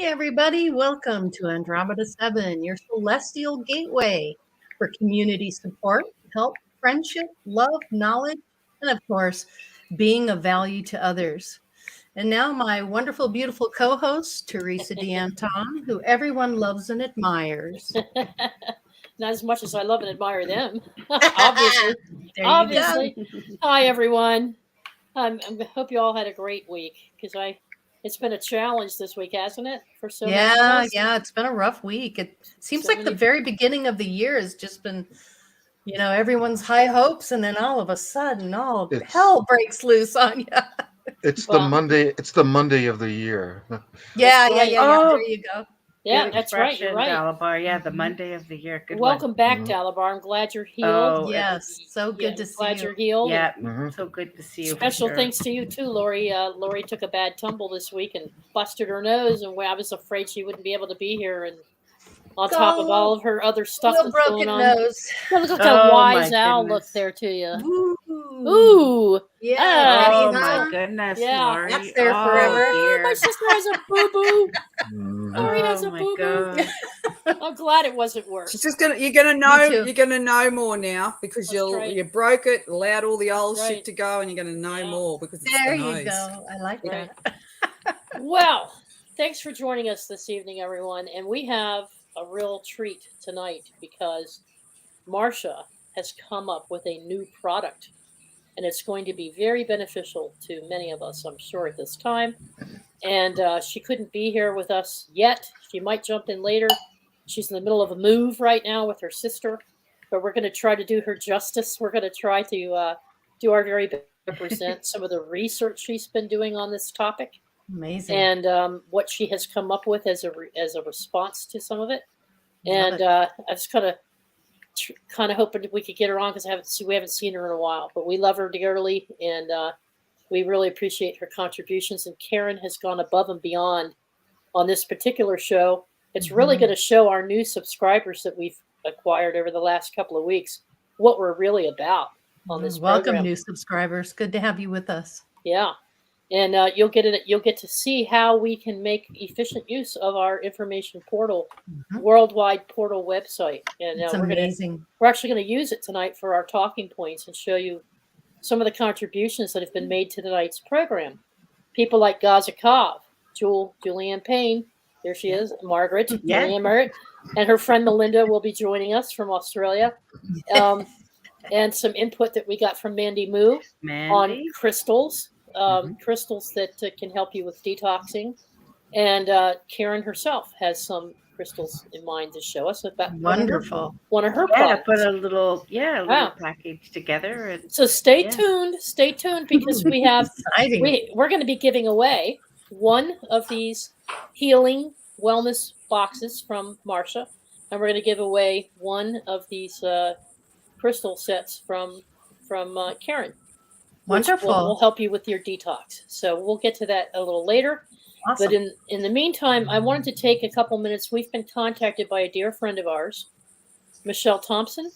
everybody. Welcome to Andromeda 7, your celestial gateway for community support, help, friendship, love, knowledge, and of course, being of value to others. And now my wonderful, beautiful co-host, Teresa D'Anton, who everyone loves and admires. Not as much as I love and admire them, obviously. There Obviously. you go. Hi, everyone. I hope you all had a great week because it's been a challenge this week, hasn't it? For so many of us. Yeah, it's been a rough week. It seems So like the many- very beginning of the year has just been, everyone's high hopes, and then all of a sudden, all hell breaks loose on you. It's Well- the Monday. It's the Monday of the year. Yeah. Oh. There you go. Yeah, Good that's right. You're right. Dalabar. Yeah, the Monday of the year. Good Welcome back, Mhm. Dalabar. I'm glad you're healed. Oh, Yes, so good to see Glad you. you're healed. Yeah, Mhm. so good to see you. for Special sure. thanks to you too, Lori. Lori took a bad tumble this week and busted her nose, and I was afraid she wouldn't be able to be here. And on top of all of her other stuff Little that's broken going on, nose. look at Oh, that wise my owl goodness. look there to you. Ooh. Ooh, Yeah. Oh Daddy, my huh? goodness, Yeah. Lori. That's there Oh, forever. Oh, my dear. sister has a boo boo. Mhm. Lori has a Oh my boo boo. God. I'm glad it wasn't worse. She's just you're gonna know too. you're gonna know more now because That's right. you broke it, allowed all the old Right. shit to go, and you're gonna know Yeah. more because it's There the you nose. go. I like Right. that. Well, thanks for joining us this evening, everyone. And we have a real treat tonight because Marsha has come up with a new product. And it's going to be very beneficial to many of us, I'm sure, at this time. And she couldn't be here with us yet. She might jump in later. She's in the middle of a move right now with her sister. But we're going to try to do her justice. We're going to try to do our very best to present some of the research she's been doing on this topic. Amazing. And what she has come up with as a response to some of it. Love And I was kind of hoping we could get her on because we haven't seen her in a while. But we love her dearly, and we really appreciate her contributions. And Karen has gone above and beyond on this particular show. It's really going to show our new subscribers that we've acquired over the last couple of weeks what we're really about on this Welcome, program. new subscribers. Good to have you with us. Yeah. And you'll get to see how we can make efficient use of our information portal, worldwide portal website. And It's we're amazing. actually going to use it tonight for our talking points and show you some of the contributions that have been made to tonight's program. People like Gazza Cav, Julianne Payne, there she is, Margaret, Yeah. Julianne Margaret, and her friend Mylinda will be joining us from Australia. And some input that we got from Mandy Moo on Mandy. crystals. Crystals that can help you with detoxing. And Karen herself has some crystals in mind to show us about Wonderful. one of her Yeah, products. put a little package together. And So stay Yeah. tuned because we have Exciting. we're going to be giving away one of these healing wellness boxes from Marsha, and we're going to give away one of these crystal sets from Karen. Which Wonderful. will help you with your detox. So we'll get to that a little later. Awesome. But in the meantime, I wanted to take a couple minutes. We've been contacted by a dear friend of ours, Michelle Thompson.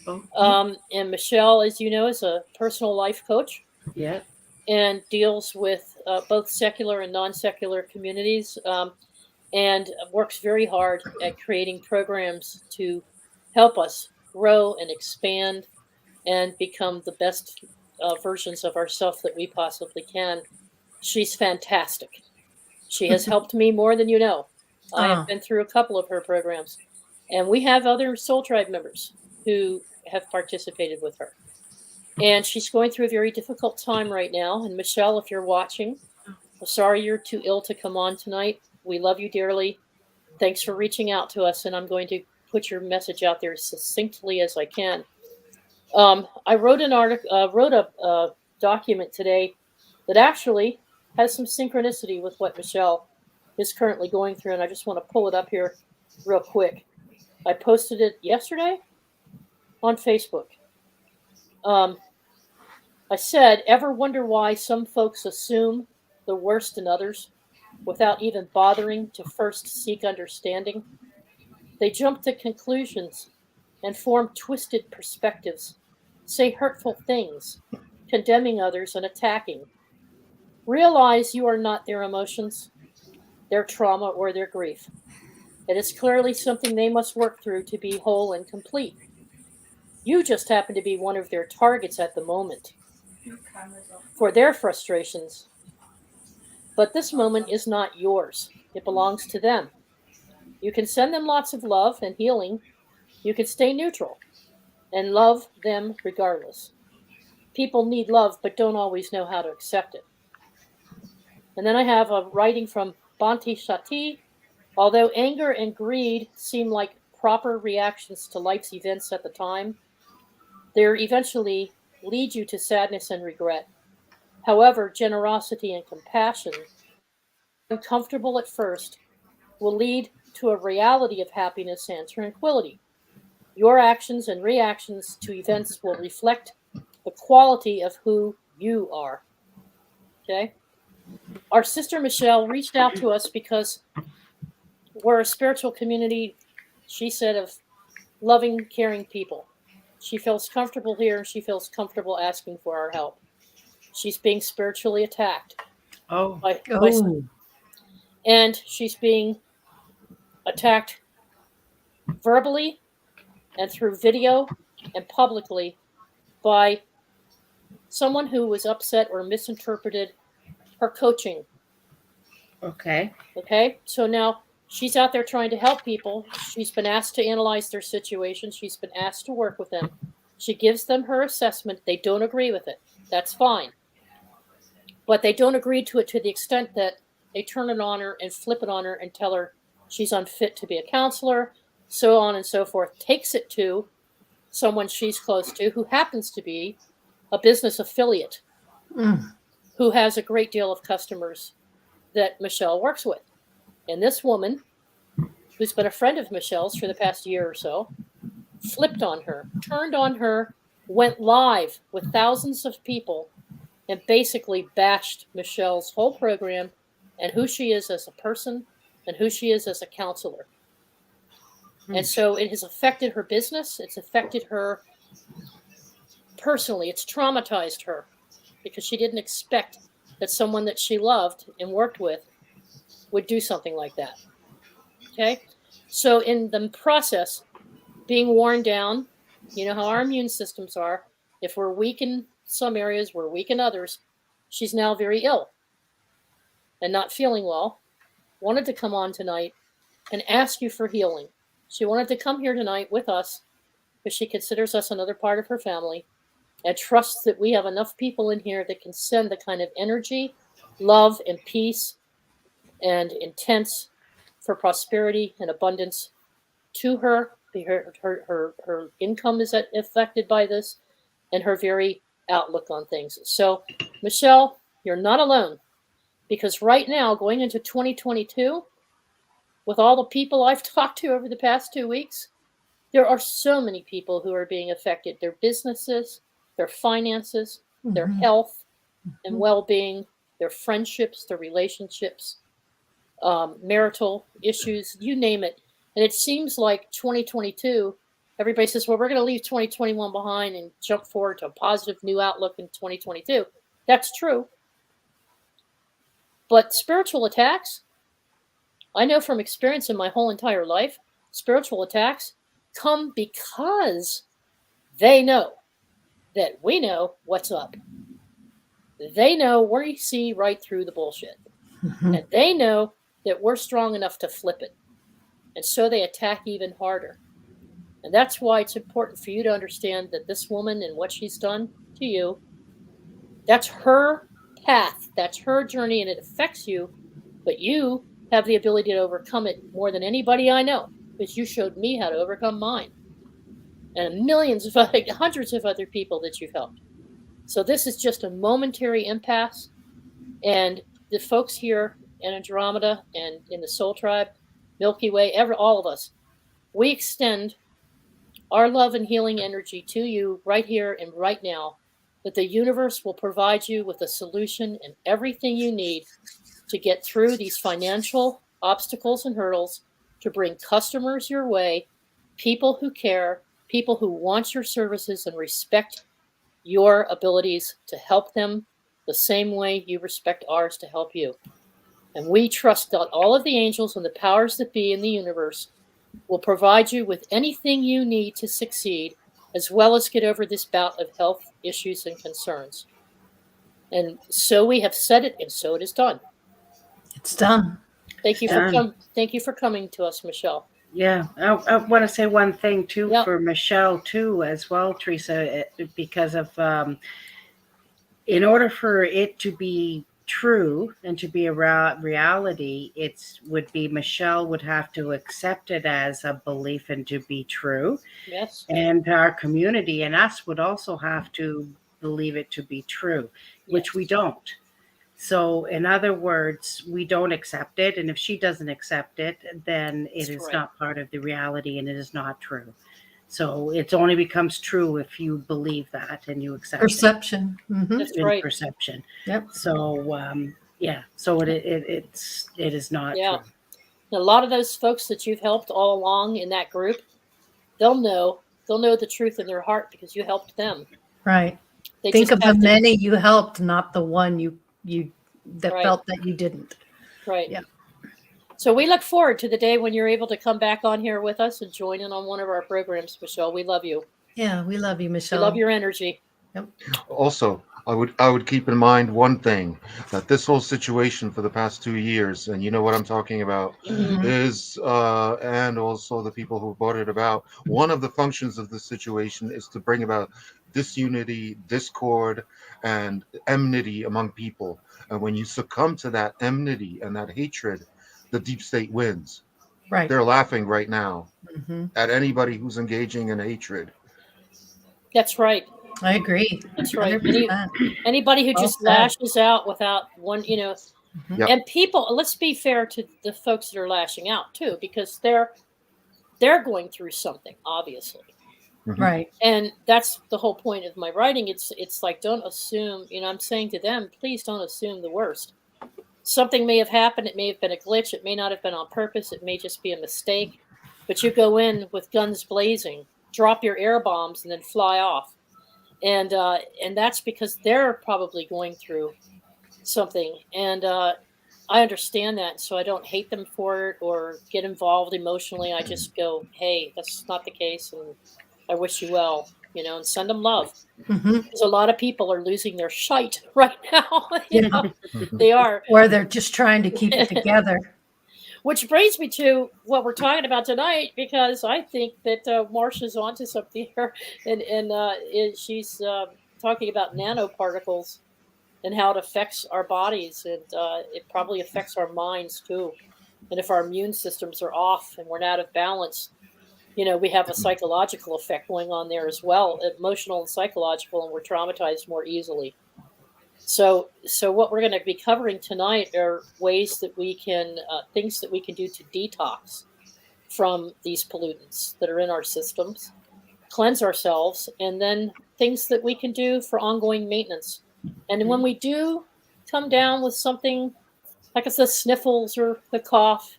And Michelle, as you know, is a personal life coach. Yeah. And deals with both secular and non-secular communities, and works very hard at creating programs to help us grow and expand and become the best versions of ourselves that we possibly can. She's fantastic. She has helped me more than you know. I have been through a couple of her programs, and we have other Soul Tribe members who have participated with her. And she's going through a very difficult time right now. And Michelle, if you're watching, I'm sorry you're too ill to come on tonight. We love you dearly. Thanks for reaching out to us, and I'm going to put your message out there as succinctly as I can. I wrote a document today that actually has some synchronicity with what Michelle is currently going through, and I just want to pull it up here real quick. I posted it yesterday on Facebook. I said, ever wonder why some folks assume the worst in others without even bothering to first seek understanding? They jump to conclusions and form twisted perspectives, say hurtful things, condemning others and attacking. Realize you are not their emotions. their trauma or their grief. It is clearly something they must work through to be whole and complete. You just happen to be one of their targets at the moment for their frustrations. But this moment is not yours. It belongs to them. You can send them lots of love and healing. You can stay neutral and love them regardless. People need love but don't always know how to accept it. And then I have a writing from Banti Shati. Although anger and greed seem like proper reactions to life's events at the time, they eventually lead you to sadness and regret. However, generosity and compassion, uncomfortable at first, will lead to a reality of happiness and tranquility. Your actions and reactions to events will reflect the quality of who you are. Okay? Our sister Michelle reached out to us because we're a spiritual community, she said, of loving, caring people. She feels comfortable here and she feels comfortable asking for our help. She's being spiritually attacked. Oh. And she's being attacked verbally and through video and publicly by someone who was upset or misinterpreted her coaching. Okay. Okay? So now she's out there trying to help people. She's been asked to analyze their situation. She's been asked to work with them. She gives them her assessment. They don't agree with it. That's fine. But they don't agree to it to the extent that they turn it on her and flip it on her and tell her she's unfit to be a counselor, so on and so forth. Takes it to someone she's close to who happens to be a business affiliate who has a great deal of customers that Michelle works with. And this woman, who's been a friend of Michelle's for the past year or so, flipped on her, turned on her, went live with thousands of people, and basically bashed Michelle's whole program and who she is as a person and who she is as a counselor. And so it has affected her business. It's affected her personally. It's traumatized her because she didn't expect that someone that she loved and worked with would do something like that. Okay? So in the process, being worn down, you know how our immune systems are. If we're weak in some areas, we're weak in others. She's now very ill and not feeling well. Wanted to come on tonight and ask you for healing. She wanted to come here tonight with us because she considers us another part of her family and trusts that we have enough people in here that can send the kind of energy, love, and peace and intense for prosperity and abundance to her. Her income is affected by this and her very outlook on things. So, Michelle, you're not alone because right now, going into 2022, with all the people I've talked to over the past 2 weeks, there are so many people who are being affected. Their businesses, their finances, their health and well-being, their friendships, their relationships, marital issues, you name it. And it seems like 2022, everybody says, well, we're going to leave 2021 behind and jump forward to a positive new outlook in 2022. That's true. But spiritual attacks, I know from experience in my whole entire life, spiritual attacks come because they know that we know what's up. They know we see right through the bullshit. And they know that we're strong enough to flip it. And so they attack even harder. And that's why it's important for you to understand that this woman and what she's done to you, that's her path, that's her journey, and it affects you. But you have the ability to overcome it more than anybody I know, because you showed me how to overcome mine. And hundreds of other people that you've helped. So this is just a momentary impasse. And the folks here in Andromeda and in the Soul Tribe, Milky Way, all of us, we extend our love and healing energy to you right here and right now, that the universe will provide you with a solution and everything you need to get through these financial obstacles and hurdles, to bring customers your way, people who care, people who want your services and respect your abilities to help them the same way you respect ours to help you. And we trust that all of the angels and the powers that be in the universe will provide you with anything you need to succeed, as well as get over this bout of health issues and concerns. And so we have said it, and so it is done. It's done. Thank you for coming to us, Michelle. Yeah, I want to say one thing too Yep. for Michelle too as well, Teresa, because of in order for it to be true and to be a reality, Michelle would have to accept it as a belief and to be true. Yes. And our community and us would also have to believe it to be true, which we don't. So in other words, we don't accept it. And if she doesn't accept it, then it is not part of the reality and it is not true. So it only becomes true if you believe that and you accept Perception. Mm-hmm. That's right. Perception. Yep. So so it is not true. A lot of those folks that you've helped all along in that group, they'll know the truth in their heart because you helped them. Right. They Think just of the many you helped, not the one you felt that you didn't. Right. Yeah. So we look forward to the day when you're able to come back on here with us and join in on one of our programs, Michelle. We love you. Yeah, we love you, Michelle. We love your energy. Yep. Also, I would keep in mind one thing, that this whole situation for the past 2 years, and you know what I'm talking about, is and also the people who brought it about, one of the functions of this situation is to bring about disunity, discord, and enmity among people. And when you succumb to that enmity and that hatred, the deep state wins. Right. They're laughing right now at anybody who's engaging in hatred. That's right. I agree. That's right. 100%. Anybody who just lashes out without one, and people, let's be fair to the folks that are lashing out too, because they're going through something, obviously. Right. And that's the whole point of my writing. It's like, don't assume, I'm saying to them, please don't assume the worst. Something may have happened. It may have been a glitch. It may not have been on purpose. It may just be a mistake. But you go in with guns blazing, drop your air bombs, and then fly off. And that's because they're probably going through something. And I understand that. So I don't hate them for it or get involved emotionally. I just go, hey, that's not the case. And I wish you well, and send them love. Because a lot of people are losing their shite right now. They are. Or they're just trying to keep it together. Which brings me to what we're talking about tonight, because I think that Marsha's onto something here, and she's talking about nanoparticles and how it affects our bodies, and it probably affects our minds too. And if our immune systems are off and we're not out of balance, we have a psychological effect going on there as well, emotional and psychological, and we're traumatized more easily. So what we're going to be covering tonight are ways that we can, things that we can do to detox from these pollutants that are in our systems, cleanse ourselves, and then things that we can do for ongoing maintenance. And when we do come down with something like it's the sniffles or the cough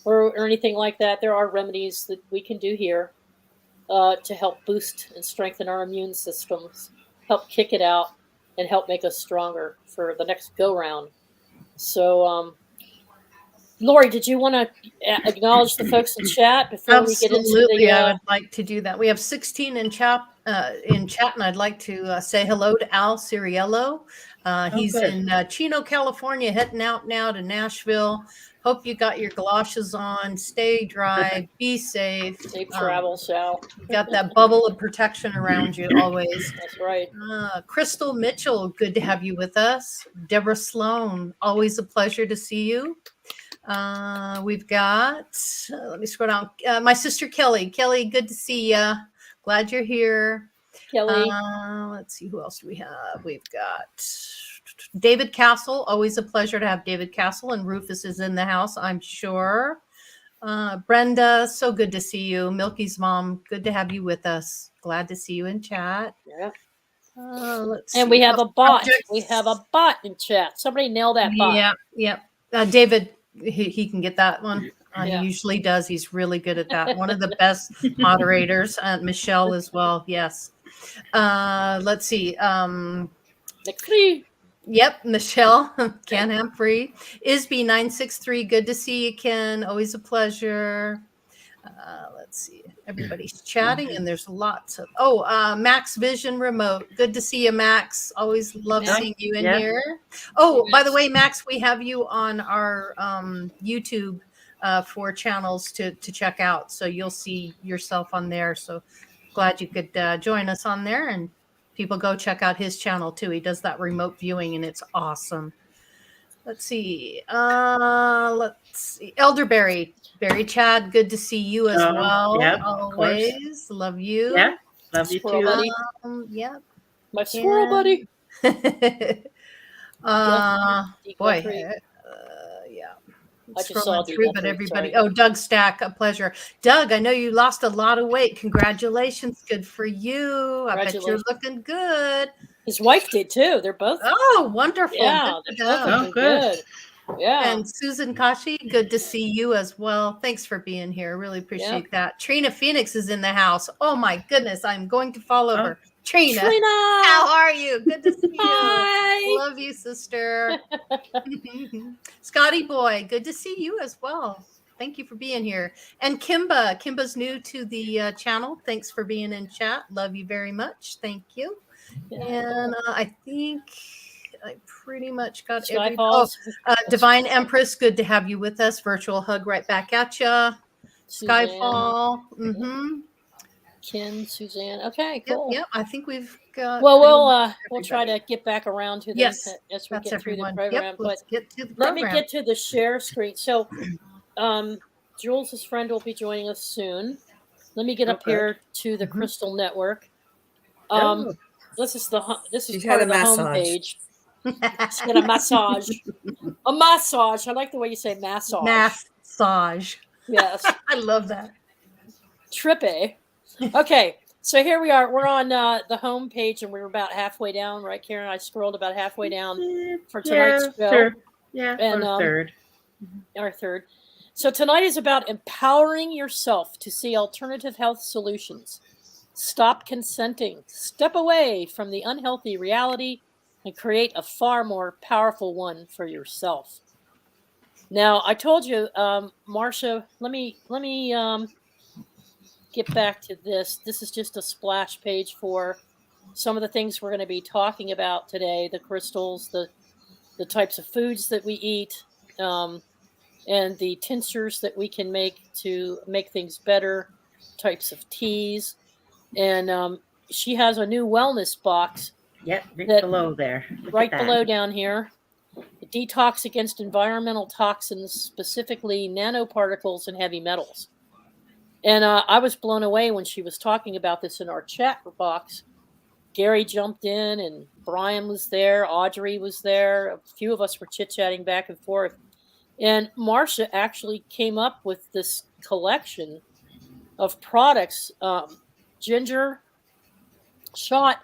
or anything like that, there are remedies that we can do here to help boost and strengthen our immune systems, help kick it out, and help make us stronger for the next go-round. So, Lori, did you want to acknowledge the folks in chat before we get into the... I would like to do that. We have 16 in chat, and I'd like to say hello to Al Ciriello. He's in Chino, California, heading out now to Nashville. Hope you got your galoshes on. Stay dry. Be safe. Safe travels, Al. Got that bubble of protection around you always. That's right. Crystal Mitchell, good to have you with us. Deborah Sloan, always a pleasure to see you. We've got, let me scroll down. My sister Kelly. Kelly, good to see you. Glad you're here. Kelly. Let's see, who else do we have? We've got David Castle. Always a pleasure to have David Castle, and Rufus is in the house, I'm sure. Brenda, so good to see you. Milky's mom, good to have you with us. Glad to see you in chat. Yeah. Let's and see. we have a bot. We have a bot in chat. Somebody nail that bot. Yeah. David, he can get that one. He usually does. He's really good at that. One of the best moderators. Michelle as well. Yes. Let's see. Yep, Michelle, Can-Ham Free. Isby963, good to see you, Ken. Always a pleasure. Let's see. Everybody's chatting, and there's lots of. Max Vision Remote. Good to see you, Max. Always love Max. seeing you in Yeah. here. Oh, by the Max. way, Max, we have you on our YouTube for channels to check out, so you'll see yourself on there. So glad you could join us on there, and people go check out his channel too. He does that remote viewing, and it's awesome. Let's see. Elderberry. Barry Chad, good to see you as well. Yep, of course. Always. Love you. Yeah, love you Squirrel too. buddy. Yep. My squirrel buddy. Boy. Decluttering. Yeah. I just saw Scrolling through, but decluttering, everybody. sorry. Oh, Doug Stack, a pleasure. Doug, I know you lost a lot of weight. Congratulations. Good for you. I bet you're Congratulations. looking good. His wife did too. They're both. Oh, wonderful. Yeah, Good they're for both them. looking good. good. Yeah. And Susan Kashi, good to see you as well. Thanks for being here. Really appreciate that. Trina Phoenix is in the house. Oh my goodness, I'm going to follow her. Trina, how are you? Good to see you. Hi. Love you, sister. Scotty boy, good to see you as well. Thank you for being here. And Kimba's new to the channel. Thanks for being in chat. Love you very much. Thank you. Yeah. And I think I pretty much got Sky every. Falls. Divine Empress, good to have you with us. Virtual hug right back at you. Suzanne. Skyfall. Mm-hmm. Ken, Suzanne. Okay, Yep, cool. yep. I think we've got. Well, we'll everybody. try to get back around to them Yes, as we that's get through everyone. the program. Yep, But let's get to the let me program. get to the share screen. So, Jules' friend will be joining us soon. Let me get up Okay. here to the Mhm. Crystal Network. Oh. This is She's part had of a the massage. homepage. She's got a massage. A massage. I like the way you say massage. Massage. Yes. I love that. Trippy. Okay. So here we are. We're on the home page, and we're about halfway down, right, Karen? I scrolled about halfway down for tonight's show. Third. Yeah, And, or third. Our third. So tonight is about empowering yourself to see alternative health solutions. Stop consenting. Step away from the unhealthy reality and create a far more powerful one for yourself. Now, I told you, Marsha, let me get back to this. This is just a splash page for some of the things we're going to be talking about today, the crystals, the types of foods that we eat, and the tinctures that we can make to make things better, types of teas. And she has a new wellness box. Yep, right that- below there. Look right at that. below down here. The detox against environmental toxins, specifically nanoparticles and heavy metals. And I was blown away when she was talking about this in our chat box. Gary jumped in, and Brian was there. Audrey was there. A few of us were chit-chatting back and forth. And Marsha actually came up with this collection of products, ginger shot,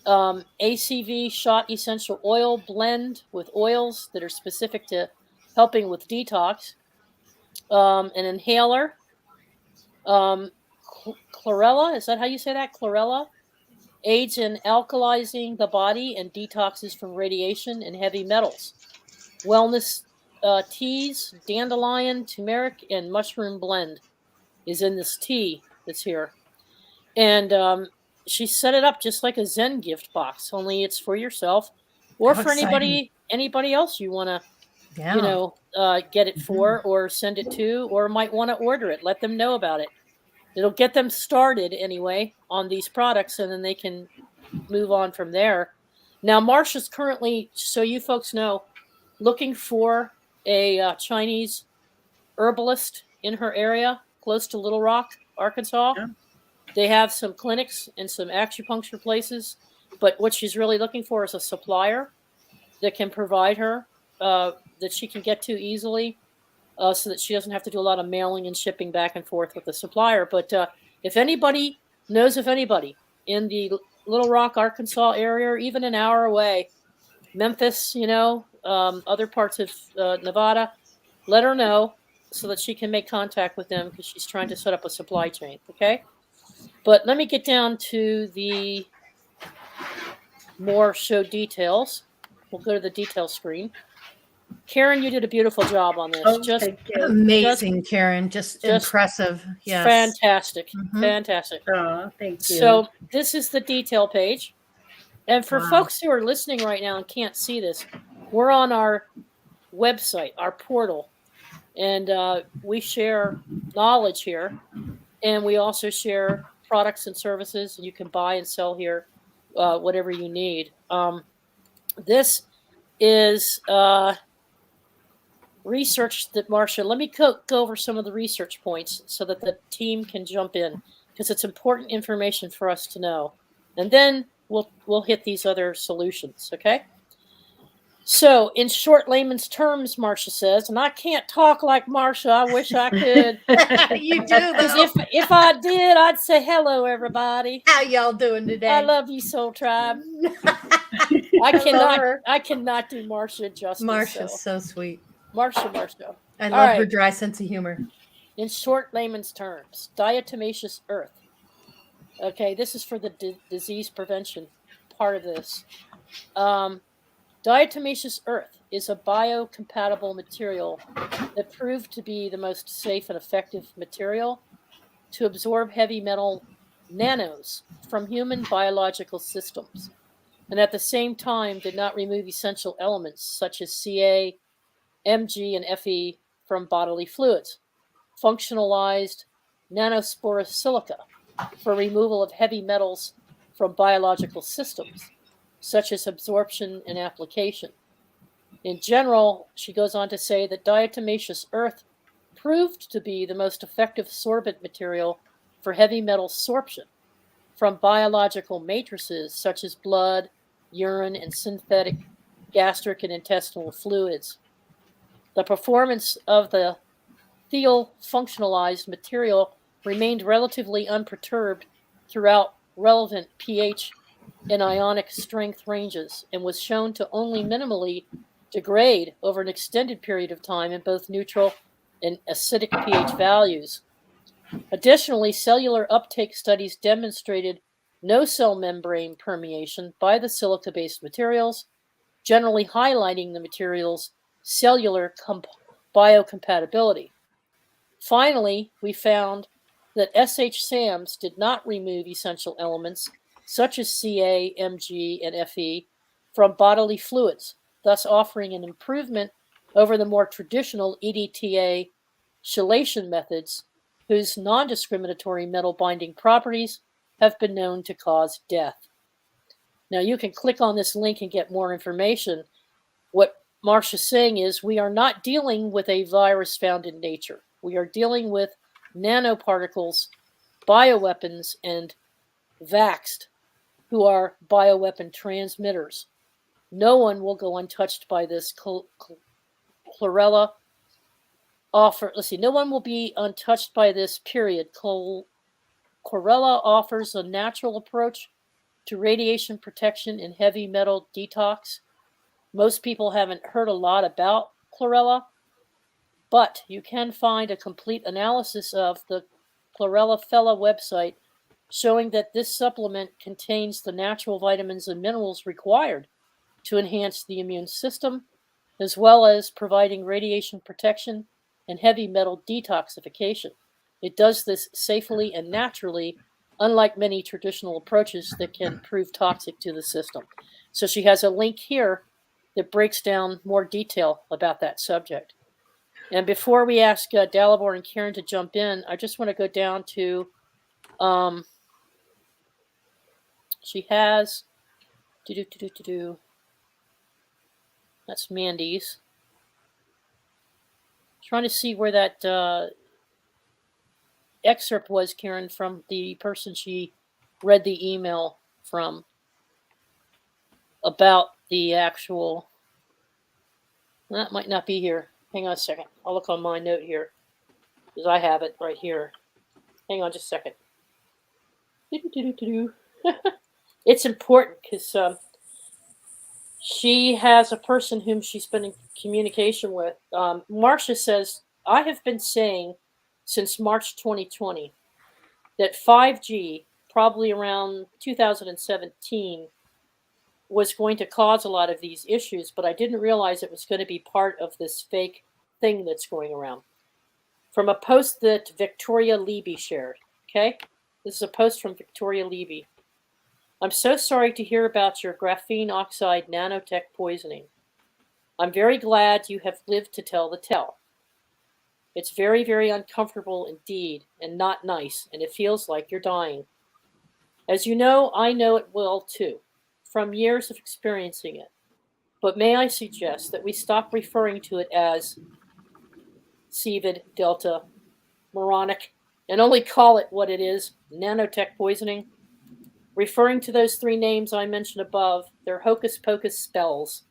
ACV shot essential oil blend with oils that are specific to helping with detox, an inhaler, chlorella, is that how you say that? Chlorella aids in alkalizing the body and detoxes from radiation and heavy metals. Wellness teas, dandelion, turmeric, and mushroom blend is in this tea that's here. And she set it up just like a Zen gift box, only it's for yourself or How for exciting. anybody else you want to, Yeah. get it for or send it to, or might want to order it. Let them know about it. It'll get them started anyway on these products, and then they can move on from there. Now, Marsha's currently, so you folks know, looking for a Chinese herbalist in her area, close to Little Rock, Arkansas. Yeah. They have some clinics and some acupuncture places, but what she's really looking for is a supplier that can provide her, that she can get to easily, so that she doesn't have to do a lot of mailing and shipping back and forth with the supplier. But if anybody knows of anybody in the Little Rock, Arkansas area, or even an hour away, Memphis, other parts of Nevada, let her know so that she can make contact with them, because she's trying to set up a supply chain, okay? But let me get down to the more show details. we'll go to the detail screen. Karen, you did a beautiful job on this. Oh, Just thank you. Amazing, Karen. Just impressive. Yes. fantastic. Mhm. Fantastic. Oh, thank you. So this is the detail page. And for Wow. folks who are listening right now and can't see this, we're on our website, our portal, and we share knowledge here, and we also share products and services. You can buy and sell here, whatever you need. This is research that Marsha. Let me go over some of the research points so that the team can jump in, because it's important information for us to know, and then we'll hit these other solutions. Okay. So, in short layman's terms, Marsha says, and I can't talk like Marsha. I wish I could. You do, Because though. if I did, I'd say hello, everybody. How y'all doing today? I love you, Soul Tribe. I cannot do Marsha justice. Marsha's so sweet. Marsha. I All love her right. dry sense of humor. In short layman's terms, diatomaceous earth. Okay, this is for the disease prevention part of this. Diatomaceous earth is a biocompatible material that proved to be the most safe and effective material to absorb heavy metal nanos from human biological systems, and at the same time did not remove essential elements such as Ca, Mg, and Fe from bodily fluids. Functionalized nanosporous silica for removal of heavy metals from biological systems, such as absorption and application. In general, she goes on to say that diatomaceous earth proved to be the most effective sorbent material for heavy metal sorption from biological matrices such as blood, urine, and synthetic gastric and intestinal fluids. The performance of the thiol functionalized material remained relatively unperturbed throughout relevant pH and ionic strength ranges, and was shown to only minimally degrade over an extended period of time in both neutral and acidic pH values. Additionally, cellular uptake studies demonstrated no cell membrane permeation by the silica-based materials, generally highlighting the material's cellular biocompatibility. Finally, we found that SH-SAMs did not remove essential elements such as Ca, Mg, and Fe from bodily fluids, thus offering an improvement over the more traditional EDTA chelation methods, whose non-discriminatory metal binding properties have been known to cause death. Now, you can click on this link and get more information. What Marsha's saying is we are not dealing with a virus found in nature. We are dealing with nanoparticles, bioweapons, and vaxxed, who are bioweapon transmitters. No one will go untouched by this chlorella offer. Let's see, no one will be untouched by this, period. Chlorella offers a natural approach to radiation protection and heavy metal detox. Most people haven't heard a lot about chlorella, but you can find a complete analysis of the Chlorella Fella website showing that this supplement contains the natural vitamins and minerals required to enhance the immune system, as well as providing radiation protection and heavy metal detoxification. It does this safely and naturally, unlike many traditional approaches that can prove toxic to the system. So she has a link here that breaks down more detail about that subject. And before we ask Dalibor and Karen to jump in, I just want to go down to, she has, that's Mandy's. Trying to see where that excerpt was, Karen, from the person she read the email from about the actual, that might not be here. Hang on a second. I'll look on my note here because I have it right here. Hang on just a second. It's important because she has a person whom she's been in communication with. Marsha says, I have been saying since March 2020 that 5G, probably around 2017, was going to cause a lot of these issues, but I didn't realize it was going to be part of this fake thing that's going around. From a post that Victoria Levy shared. Okay? This is a post from Victoria Levy. I'm so sorry to hear about your graphene oxide nanotech poisoning. I'm very glad you have lived to tell the tale. It's very, very uncomfortable indeed, and not nice, and it feels like you're dying. As you know, I know it well too, from years of experiencing it. But may I suggest that we stop referring to it as CVID, Delta, moronic, and only call it what it is, nanotech poisoning. Referring to those three names I mentioned above, they're hocus-pocus spells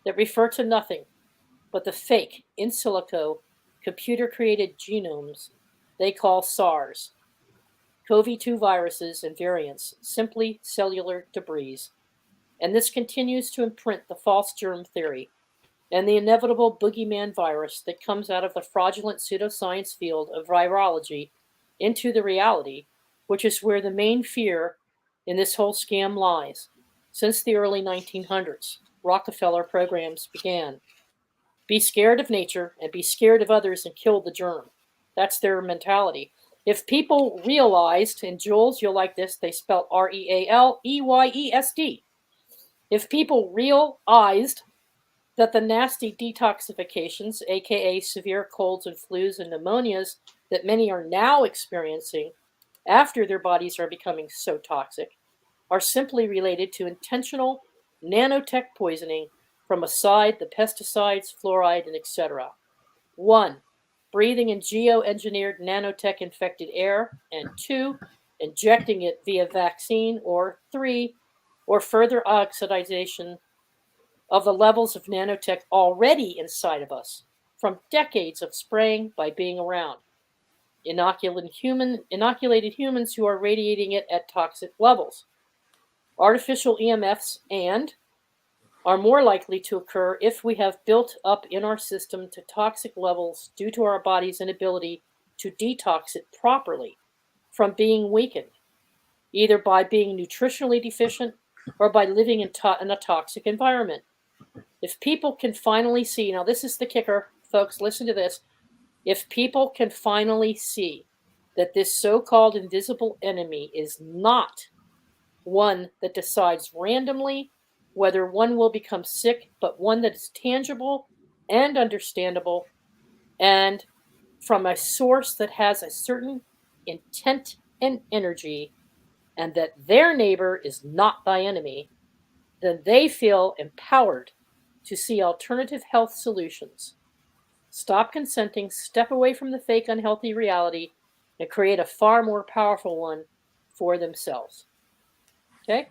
that refer to nothing but the fake, in silico, computer-created genomes they call SARS, CoV-2 viruses and variants, simply cellular debris. And this continues to imprint the false germ theory and the inevitable boogeyman virus that comes out of the fraudulent pseudoscience field of virology into the reality, which is where the main fear in this whole scam lies. Since the early 1900s, Rockefeller programs began. Be scared of nature and be scared of others and kill the germ. That's their mentality. If people realized, and Jules, you'll like this, they spell REALEYESD. If people realized that the nasty detoxifications, aka severe colds and flus and pneumonias that many are now experiencing after their bodies are becoming so toxic, are simply related to intentional nanotech poisoning from aside the pesticides, fluoride, and etc. 1. Breathing in geoengineered nanotech infected air, and 2. Injecting it via vaccine, or 3. Or further oxidization of the levels of nanotech already inside of us from decades of spraying by being around inoculated humans who are radiating it at toxic levels. Artificial EMFs and are more likely to occur if we have built up in our system to toxic levels due to our body's inability to detox it properly from being weakened, either by being nutritionally deficient or by living in a toxic environment. If people can finally see, now this is the kicker, folks, listen to this. If people can finally see that this so-called invisible enemy is not one that decides randomly whether one will become sick, but one that is tangible and understandable and from a source that has a certain intent and energy, and that their neighbor is not thy enemy, then they feel empowered to see alternative health solutions. Stop consenting, step away from the fake unhealthy reality, and create a far more powerful one for themselves. Okay?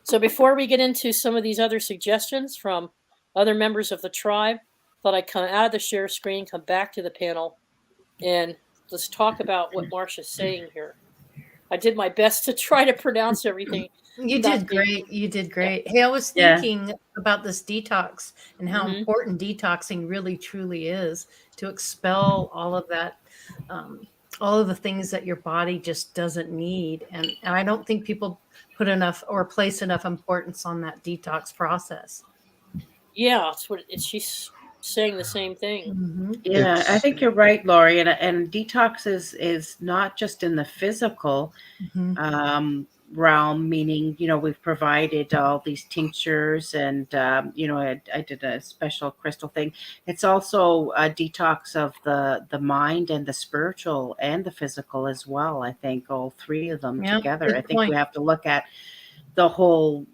So before we get into some of these other suggestions from other members of the tribe, I thought I'd come out of the share screen, come back to the panel, and let's talk about what Marsha's saying here. I did my best to try to pronounce everything. You did great. You did great. Hey, I was Yeah. thinking about this detox and how Mhm. important detoxing really truly is to expel all of that, all of the things that your body just doesn't need. And I don't think people put enough or place enough importance on that detox process. Yeah, that's what she's saying the same thing. Mm-hmm. Yeah, I It's think you're right, Lori. And detox is not just in the physical Mm-hmm. realm, meaning, we've provided all these tinctures and, I did a special crystal thing. It's also a detox of the mind and the spiritual and the physical as well. I think all three of them Yeah, together. good I think point. we have to look at the whole,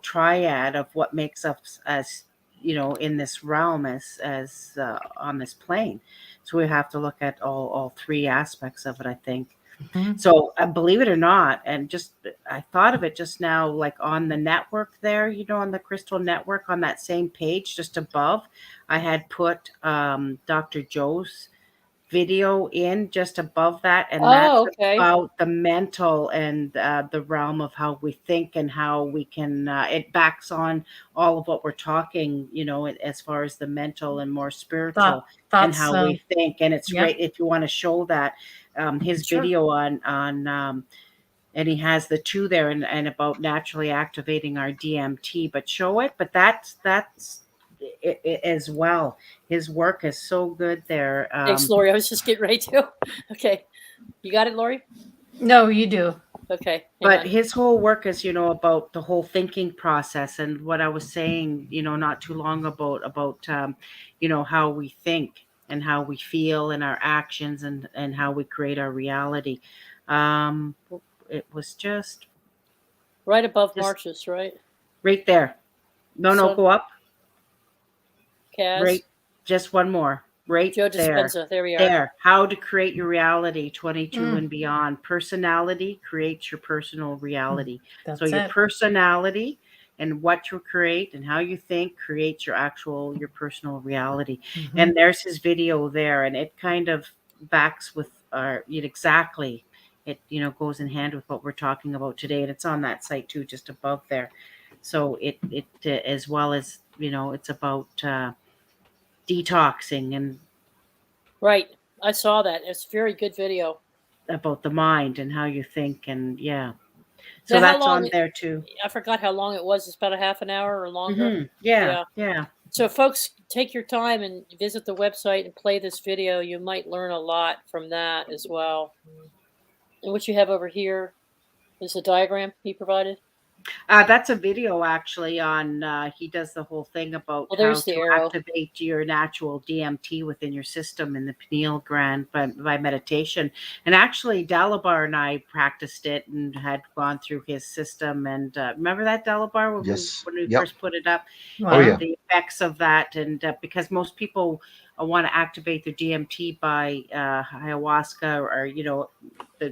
triad of what makes us as, in this realm as on this plane. So we have to look at all three aspects of it, I think. Mm-hmm. So believe it or not, and just I thought of it just now, like on the network there, on the Crystal Network, on that same page just above, I had put Dr. Joe's video in just above that, and that's Oh, okay. about the mental and the realm of how we think and how we can. It backs on all of what we're talking, as far as the mental and more spiritual and Thoughts. how we think. And it's Yeah. great if you want to show that his Sure. video on and he has the two there, and about naturally activating our DMT. But show it, but that's it as well. His work is so good there. Thanks, Lori. I was just getting ready to. Okay. You got it, Lori? No, you do. Okay. hang But on. his whole work is, about the whole thinking process, and what I was saying, not too long about how we think and how we feel and our actions, and how we create our reality. It was just Right above just- Marsha's, right? right there. No, So- go up. Kaz, Right, just one more. Right Joe there. Dispenza. There we are. There. How to create your reality, 22 Mm. and beyond. Personality creates your personal reality. That's So your it. personality and what you create and how you think creates your personal reality. Mhm. And there's his video there, and it kind of backs with exactly. It goes in hand with what we're talking about today, and it's on that site too, just above there. So it as well as it's about detoxing and Right. I saw that. It's a very good video. about the mind and how you think, and so Now, how that's long on there too. I forgot how long it was. It's about a half an hour or longer. Mhm. Yeah. So, folks, take your time and visit the website and play this video. You might learn a lot from that as well. And what you have over here is a diagram he provided. That's a video actually on he does the whole thing about Well, how there's the to arrow. activate your natural DMT within your system in the pineal gland by meditation. And actually Dalabar and I practiced it and had gone through his system, and remember that, Dalabar, when Yes. we Yep. first put it up. Wow. Oh, yeah. The effects of that, and because most people want to activate their DMT by ayahuasca or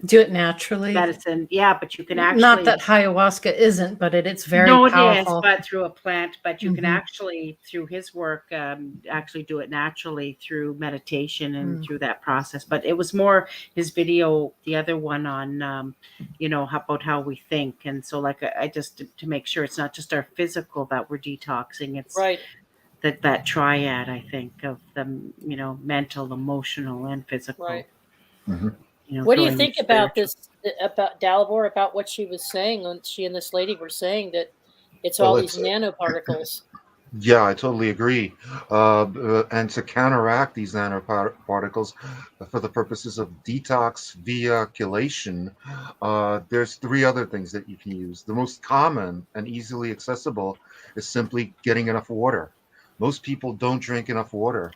Do it naturally. medicine. Yeah, but you can actually Not that ayahuasca isn't, but it's very no, it is, powerful. but through a plant. But you can Mhm. actually, through his work, actually do it naturally through meditation and Mm. through that process. But it was more his video, the other one on, about how we think. And so, like, I just to make sure it's not just our physical that we're detoxing. It's Right. that triad, I think, of the mental, emotional, and physical. Right. Mhm. What do you throwing think in about spiritual. this, about Dalibor, about what she was saying when she and this lady were saying that it's Well, all these it's- nanoparticles? Yeah, I totally agree. And to counteract these nanoparticles for the purposes of detox via chelation, there's three other things that you can use. The most common and easily accessible is simply getting enough water. Most people don't drink enough water.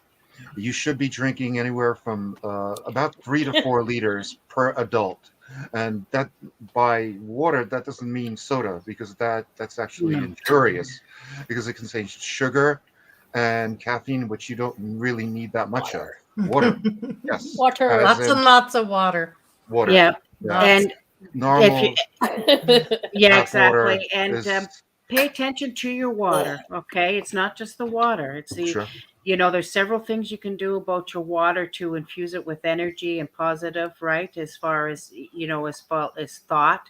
You should be drinking anywhere from about 3 to 4 liters per adult. And that by water, that doesn't mean soda, because that's actually No. injurious, because it contains sugar and caffeine, which you don't really need that much of. Water, yes. Water. as Lots in and lots of water. water. Yeah, Yeah. and Normal yeah, tap water exactly. And is pay attention to your water. Okay, it's not just the water. It's the sure. there's several things you can do about your water to infuse it with energy and positive, right? As far as as far as thought,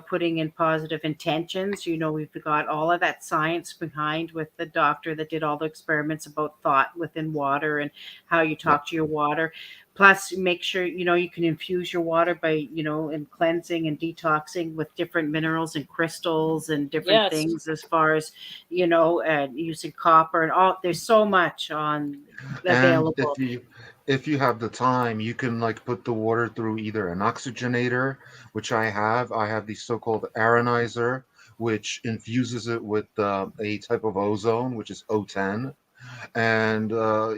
putting in positive intentions. We've got all of that science behind with the doctor that did all the experiments about thought within water and how you talk to your water. Plus, make sure you can infuse your water by in cleansing and detoxing with different minerals and crystals and different Yes. things, as far as using copper and all. There's so much on And available. if you have the time, you can like put the water through either an oxygenator, which I have. I have the so-called aronizer, which infuses it with a type of ozone, which is O10. And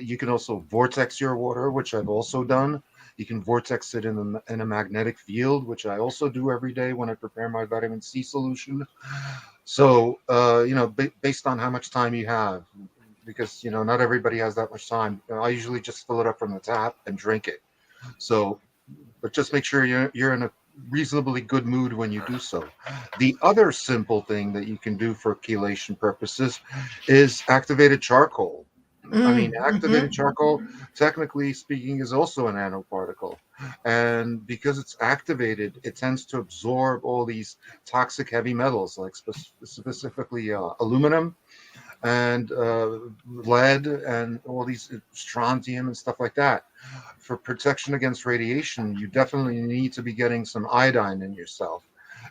you can also vortex your water, which I've also done. You can vortex it in a magnetic field, which I also do every day when I prepare my vitamin C solution. So, based on how much time you have, because, not everybody has that much time. I usually just fill it up from the tap and drink it. So, but just make sure you're in a reasonably good mood when you do so. The other simple thing that you can do for chelation purposes is activated charcoal. I mean, activated charcoal, technically speaking, is also a nanoparticle. And because it's activated, it tends to absorb all these toxic heavy metals, like specifically aluminum and lead and all these strontium and stuff like that. For protection against radiation, you definitely need to be getting some iodine in yourself.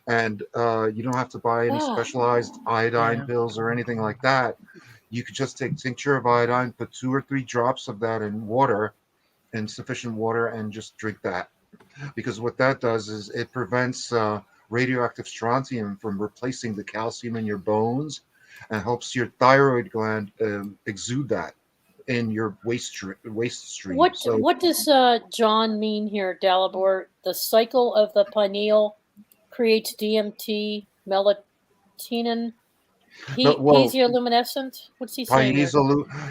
And you don't have to buy any Ah, specialized iodine Yeah. pills or anything like that. You could just take tincture of iodine, put 2 or 3 drops of that in water, in sufficient water, and just drink that. Because what that does is it prevents radioactive strontium from replacing the calcium in your bones, and helps your thyroid gland exude that in your waste stream. So what does John mean here, Dalibor? The cycle of the pineal creates DMT, melatonin, no, well, piezoluminescent. What's he saying here?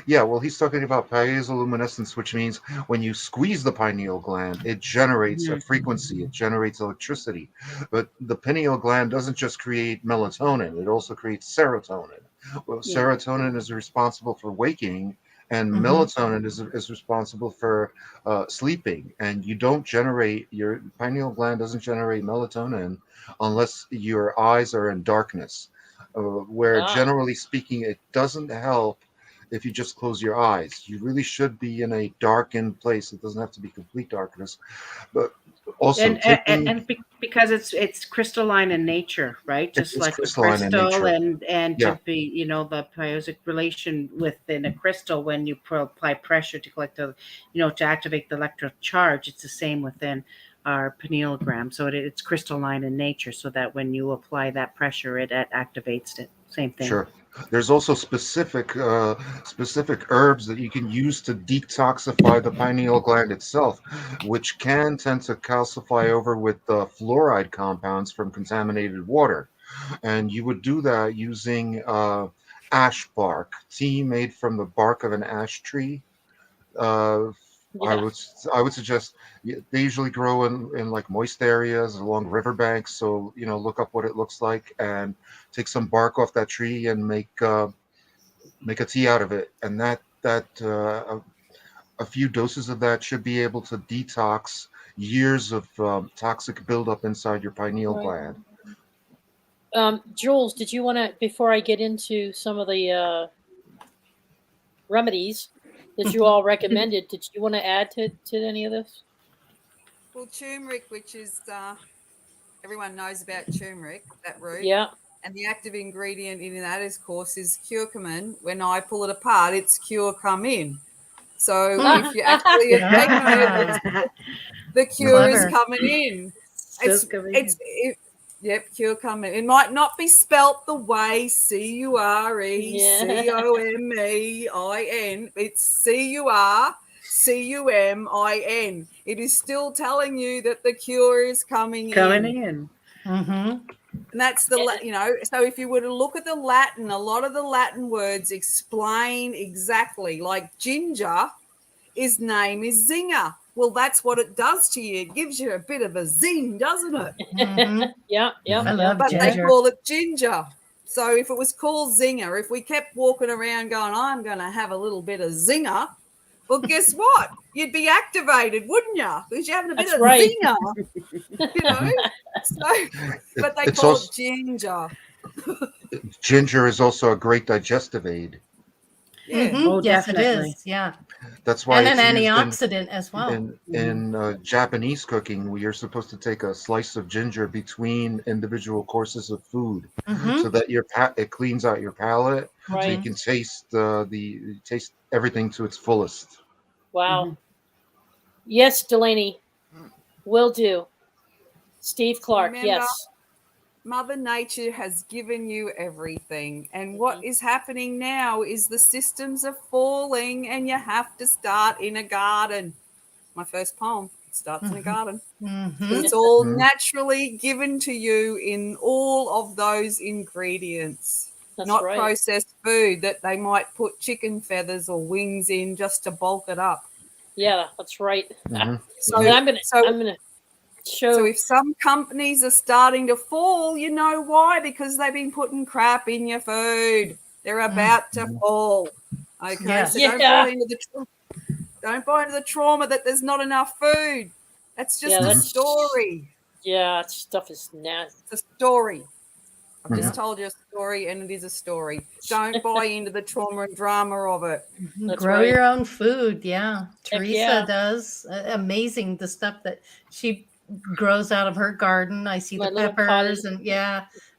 yeah, well, he's talking about piezoluminescence, which means when you squeeze the pineal gland, it generates a Mhm. frequency, it generates electricity. But the pineal gland doesn't just create melatonin, it also creates serotonin. Well, Yeah. serotonin is responsible for waking, and Mhm. melatonin is responsible for sleeping. And your pineal gland doesn't generate melatonin unless your eyes are in darkness, where Ah, generally speaking, it doesn't help if you just close your eyes. You really should be in a darkened place. It doesn't have to be complete darkness, but also taking Because it's crystalline in nature, right? it Just is like a crystalline in crystal, nature. and to Yeah, be, the piezoic relation within a crystal, when you apply pressure to collect to activate the electric charge, it's the same within our pinealogram. So it's crystalline in nature, so that when you apply that pressure, it activates it. Same thing. sure. There's also specific herbs that you can use to detoxify the pineal gland itself, which can tend to calcify over with fluoride compounds from contaminated water. And you would do that using ash bark, tea made from the bark of an ash tree. Uh, I yeah. would I would suggest they usually grow in like moist areas along riverbanks. So look up what it looks like and take some bark off that tree and make a tea out of it. And a few doses of that should be able to detox years of toxic buildup inside your pineal Right. gland. Jules, did you want to, before I get into some of the remedies that you all recommended, did you want to add to any of this? Well, turmeric, which is everyone knows about turmeric, that root, Yeah. and the active ingredient in that, of course, is curcumin. When I pull it apart, it's curcumin. So if you actually are taking it, the cure is Clever. coming in. Still coming in. Yep, cure coming. It might not be spelt the way CURECOMEIN. It's CURCUMIN. It is still telling you that the cure is coming Coming in. in. Mhm. And that's so if you were to look at the Latin, a lot of the Latin words explain exactly, like ginger, his name is Zinger. Well, that's what it does to you. It gives you a bit of a zing, doesn't it? Mhm. Yeah. I love But they ginger. call it ginger. So if it was called Zinger, if we kept walking around going, I'm going to have a little bit of Zinger, well, guess what? You'd be activated, wouldn't you? Because you're having a bit That's of right. Zinger. So, but they It's call also it ginger. Ginger is also a great digestive aid. Yeah. Oh, Yes, it definitely. is. Yeah. That's why And an it's used antioxidant as well. in Japanese cooking, where you're supposed to take a slice of ginger between individual courses of food, so Mhm. that it cleans out your palate, so you Right. Mhm. can taste everything to its fullest. Wow. Mhm. Yes, Delaney, will do. Steve Clark, Remember, yes. Mother Nature has given you everything. And what Mhm. is happening now is the systems are falling and you have to start in a garden. My first poem starts in a Mhm. garden because Mhm. it's all Mhm. naturally given to you in all of those ingredients, That's not right. processed food that they might put chicken feathers or wings in just to bulk it up. Yeah, that's right. Mhm. So, Mhm. And so I'm gonna So show. if some companies are starting to fall, you know why? Because they've been putting crap in your food. They're Mm. about to fall. Okay, so Yes. Yeah. don't buy into the trauma that there's not enough food. That's Yeah, just a Mhm. story. that stuff is nasty. It's a story. I've Mhm. just told you a story, and it is a story. Don't buy into the trauma and drama of it. That's Grow right. your own food. Yeah. Heck Teresa yeah. does. Amazing the stuff that she grows out of her garden. I see My the little peppers potted.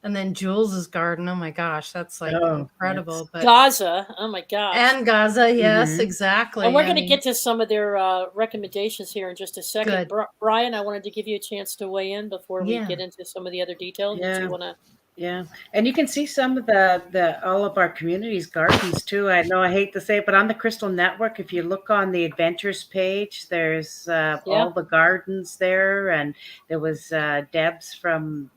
and then Jules's garden. Oh my gosh, that's like Oh, incredible. But Gaza. Oh my gosh. and Gaza, yes, Mhm. exactly. And we're I going to mean, get to some of their recommendations here in just a second. good. Brian, I wanted to give you a chance to weigh in before we Yeah. get into some of the other details. Did Yeah. you want to? Yeah, and you can see some of the all of our communities gardens too. I know I hate to say it, but on the Crystal Network, if you look on the adventures page, there's Yeah. all the gardens there, and there was Deb's from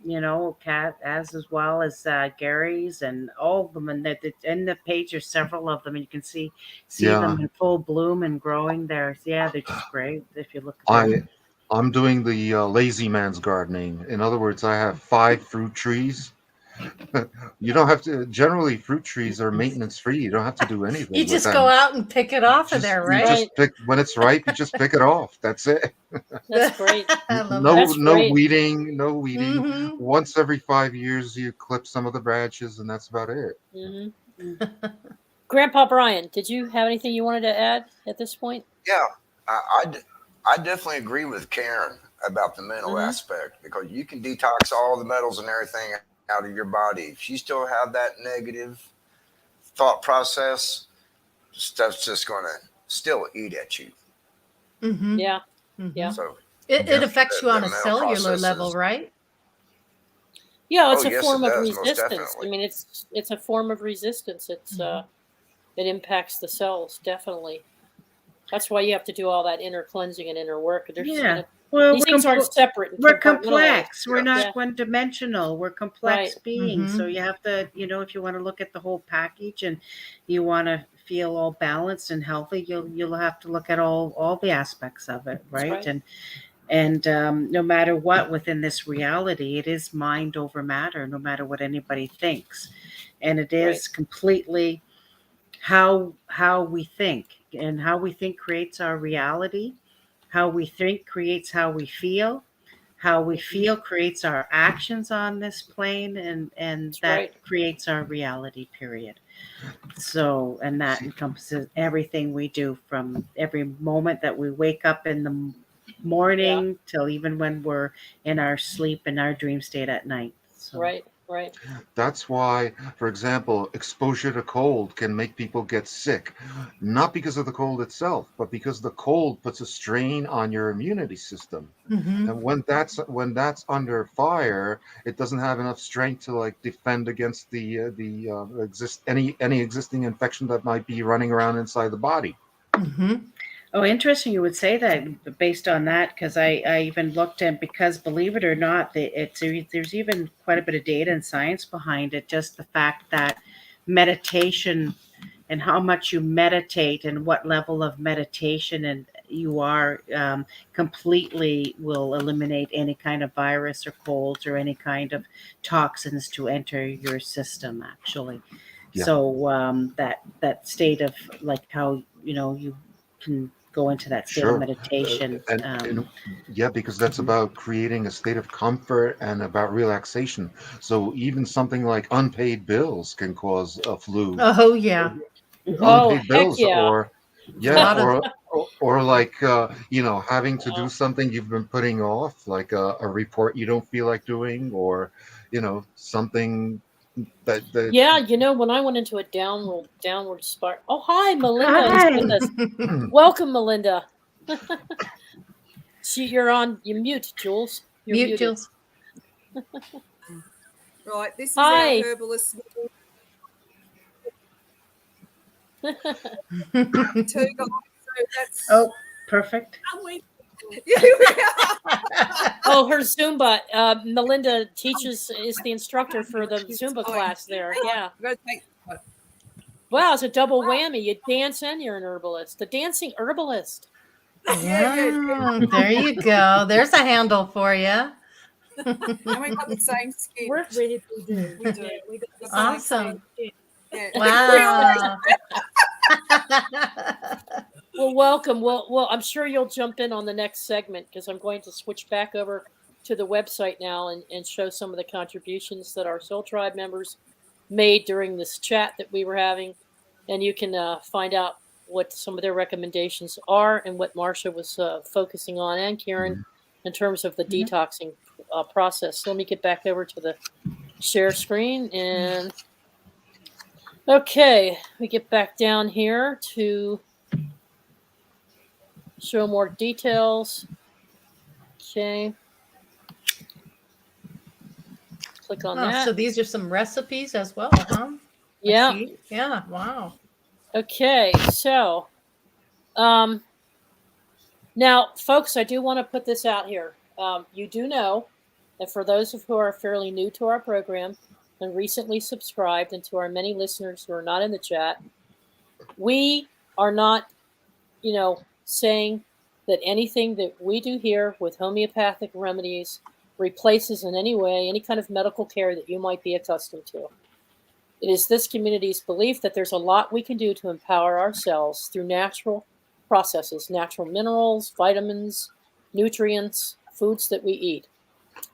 Cat as well as Gary's and all of them, and in the page there's several of them, and you can see Yeah. them in full bloom and growing there. Yeah, they're just great if you look at them. I'm doing the lazy man's gardening. In other words, I have 5 fruit trees. You don't have to. Generally, fruit trees are maintenance free. You don't have to do anything You with just them. go out and pick it off of Just there, you right? just pick when it's ripe. You just pick it off. That's it. That's great. I love No, that. That's no great. weeding. No weeding. Mhm. Once every 5 years, you clip some of the branches, and that's about it. Grandpa Brian, did you have anything you wanted to add at this point? Yeah, I definitely agree with Karen about the mental aspect, because you can detox all the metals and everything out of your body. If you still have that negative thought process, stuff's just going to still eat at you. Mhm. Yeah. Mhm. Yeah. So It affects you on a mental cellular processes- level, right? Yeah, it's Oh, a yes, form it of does, most resistance. definitely. I mean, it's a form of resistance. It's it impacts the cells, definitely. That's why you have to do all that inner cleansing and inner work. There's, Yeah. Well, these things aren't separate. And we're compartmentalized. complex. We're not Yeah. one-dimensional. We're complex Right. beings. So you have to, if you want to look at the whole package and you want to feel all balanced and healthy, you'll have to look at all the aspects of it, right? right. And no matter what within this reality, it is mind over matter, no matter what anybody thinks, and it is completely how we think, and how we think creates our reality. How we think creates how we feel. How we feel creates our actions on this plane, and that creates our reality, period. So, and that encompasses everything we do, from every moment that we wake up in the morning till even when we're in our sleep and our dream state at night. So. Right. That's why, for example, exposure to cold can make people get sick, not because of the cold itself, but because the cold puts a strain on your immunity system. And when that's under fire, it doesn't have enough strength to like defend against any existing infection that might be running around inside the body. Oh, interesting you would say that, based on that, because I even looked at, because believe it or not, there's even quite a bit of data and science behind it. Just the fact that meditation and how much you meditate and what level of meditation and you are completely will eliminate any kind of virus or colds or any kind of toxins to enter your system, actually. Yeah. So that state of like how you can go into that state of meditation. And because that's about creating a state of comfort and about relaxation. So even something like unpaid bills can cause a flu. Oh yeah. Unpaid bills, yeah. or like having to do something you've been putting off, like a report you don't feel like doing, or something that when I went into a downward spiral. Oh, hi, Mylinda Hi. is with us. Welcome, Mylinda. You're mute, Jules. You're Mute, muted. Jules. Right, this is Hi. our herbalist. Two guys, so that's perfect. Oh, her Zumba. Mylinda is the instructor for the Zumba class there. Yeah. Wow, it's a double whammy. You dance and you're an herbalist. The dancing herbalist. Yeah, there you go. There's a handle for you. And we've got the same skin. We do. We got the Awesome. same skin. Wow. Well, welcome. Well, I'm sure you'll jump in on the next segment, because I'm going to switch back over to the website now and show some of the contributions that our Soul Tribe members made during this chat that we were having. And you can find out what some of their recommendations are and what Marsha was focusing on, and Karen, in terms of the Mhm. detoxing process. So let me get back over to the share screen and okay, we get back down here to show more details. Okay. Click on Oh, that. so these are some recipes as well, huh? I Yeah. see. Yeah. Wow. Okay. So, now, folks, I do want to put this out here. You do know that for those of who are fairly new to our program and recently subscribed, and to our many listeners who are not in the chat, we are not, saying that anything that we do here with homeopathic remedies replaces in any way any kind of medical care that you might be accustomed to. It is this community's belief that there's a lot we can do to empower ourselves through natural processes, natural minerals, vitamins, nutrients, foods that we eat.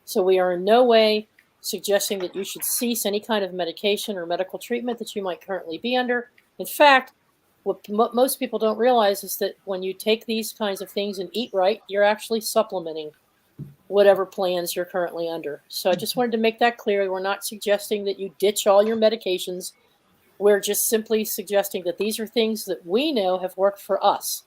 So we are in no way suggesting that you should cease any kind of medication or medical treatment that you might currently be under. In fact, what most people don't realize is that when you take these kinds of things and eat right, you're actually supplementing whatever plans you're currently under. So I just wanted to make that clear. We're not suggesting that you ditch all your medications. We're just simply suggesting that these are things that we know have worked for us,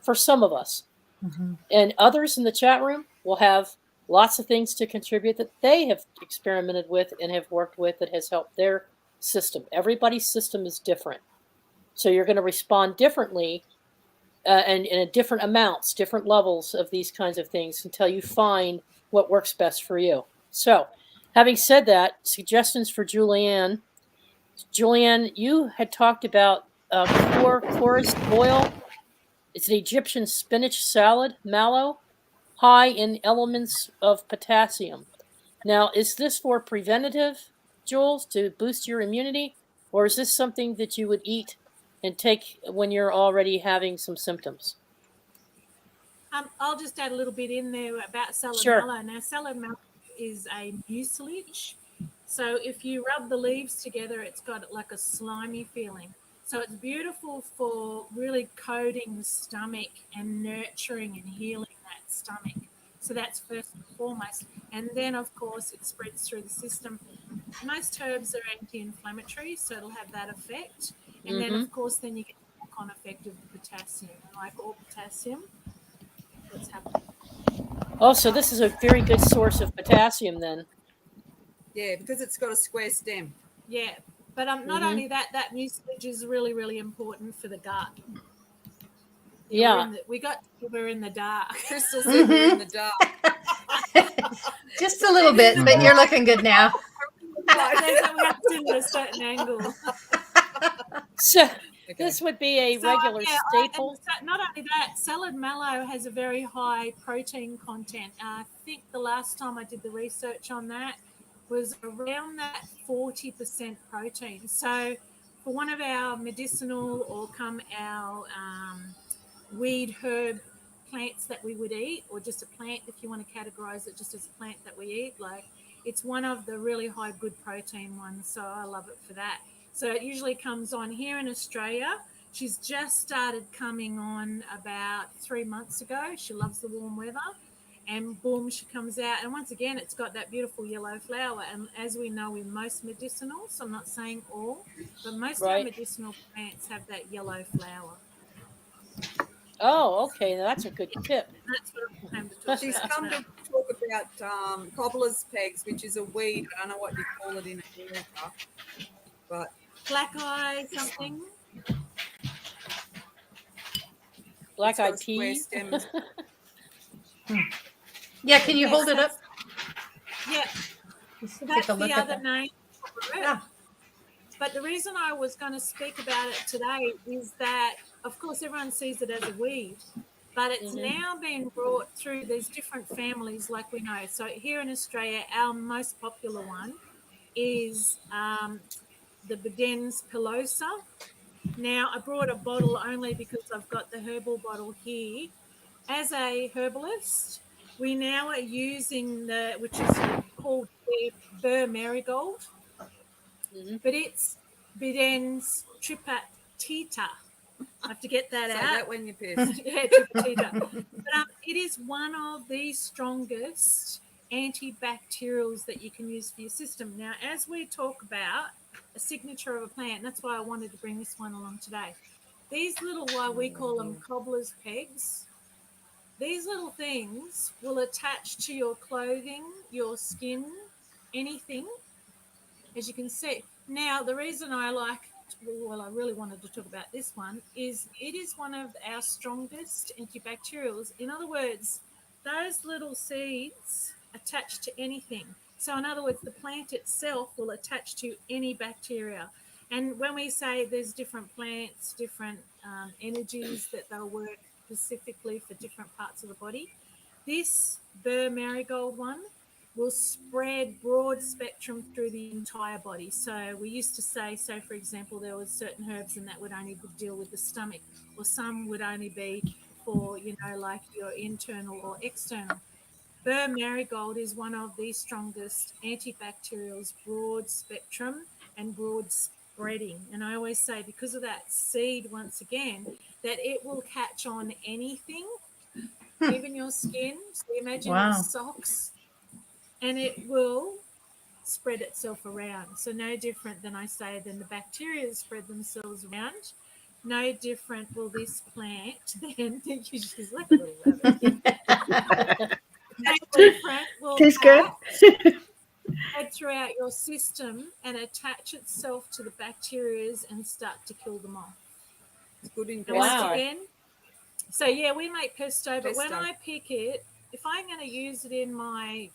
for some of us. Mm-hmm. And others in the chat room will have lots of things to contribute that they have experimented with and have worked with that has helped their system. Everybody's system is different. So you're going to respond differently and in different amounts, different levels of these kinds of things until you find what works best for you. So, having said that, suggestions for Julianne. Julianne, you had talked about chorus oil. It's an Egyptian spinach salad mallow, high in elements of potassium. Now, is this for preventative, Jules, to boost your immunity, or is this something that you would eat and take when you're already having some symptoms? I'll just add a little bit in there about salad Sure. mallow. Now, salad mallow is a mucilage. So if you rub the leaves together, it's got like a slimy feeling. So it's beautiful for really coating the stomach and nurturing and healing that stomach. So that's first and foremost. And then, of course, it spreads through the system. Most herbs are anti-inflammatory, so it'll have that effect. And then, of course, then you get the knock-on effect of the potassium. And like all potassium, what's happening? Oh, so this is a very good source of potassium then. Yeah, because it's got a square stem. Yeah, but not only that, that mucilage is really, really important for the gut. Yeah. We got we're in the dark. Crystal said we're in the dark. Just a little bit, but you're looking good now. We have to do at a certain angle. So this would be a regular staple. Not only that, salad mallow has a very high protein content. I think the last time I did the research on that was around that 40% protein. So for one of our medicinal or our weed herb plants that we would eat, or just a plant if you want to categorize it just as a plant that we eat, like it's one of the really high good protein ones. So I love it for that. So it usually comes on here in Australia. She's just started coming on about 3 months ago. She loves the warm weather. And boom, she comes out. And once again, it's got that beautiful yellow flower. And as we know in most medicinals, I'm not saying all, but most of our medicinal plants have that yellow flower. Oh, okay. That's a good tip. That's what I'm going to talk She's about. come to talk about cobbler's pegs, which is a weed. I don't know what you call it in America, but black eye something. Black-eyed pea. Yeah, can you hold it up? Yeah, so that's the other name. Yeah. But the reason I was going to speak about it today is that, of course, everyone sees it as a weed, but it's now been brought through. There's different families, like we know. So here in Australia, our most popular one is the Bedens pilosa. Now, I brought a bottle only because I've got the herbal bottle here. As a herbalist, we now are using which is called the Burr Marigold, but it's Bedens tripatita. I have to get that out. Say that when you're pissed. Yeah, tripatita. But it is one of the strongest antibacterials that you can use for your system. Now, as we talk about a signature of a plant, that's why I wanted to bring this one along today. These little, why we call them cobbler's pegs, these little things will attach to your clothing, your skin, anything, as you can see. Now, the reason I really wanted to talk about this one is it is one of our strongest antibacterials. In other words, those little seeds attach to anything. So in other words, the plant itself will attach to any bacteria. And when we say there's different plants, different energies that they'll work specifically for different parts of the body, this Burr Marigold one will spread broad spectrum through the entire body. So we used to say, so for example, there was certain herbs and that would only deal with the stomach, or some would only be for, like your internal or external. Burr Marigold is one of the strongest antibacterials, broad spectrum and broad spreading. And I always say, because of that seed, once again, that it will catch on anything, even your skin. So imagine your socks, and it will spread itself around. So no different than I say than the bacteria spread themselves around. No different will this plant then. She's like a little rabbit. No different will head throughout your system and attach itself to the bacteria and start to kill them off. It's good in Once again. So yeah, we make pesto, but when Pesto. I pick it, if I'm going to use it in my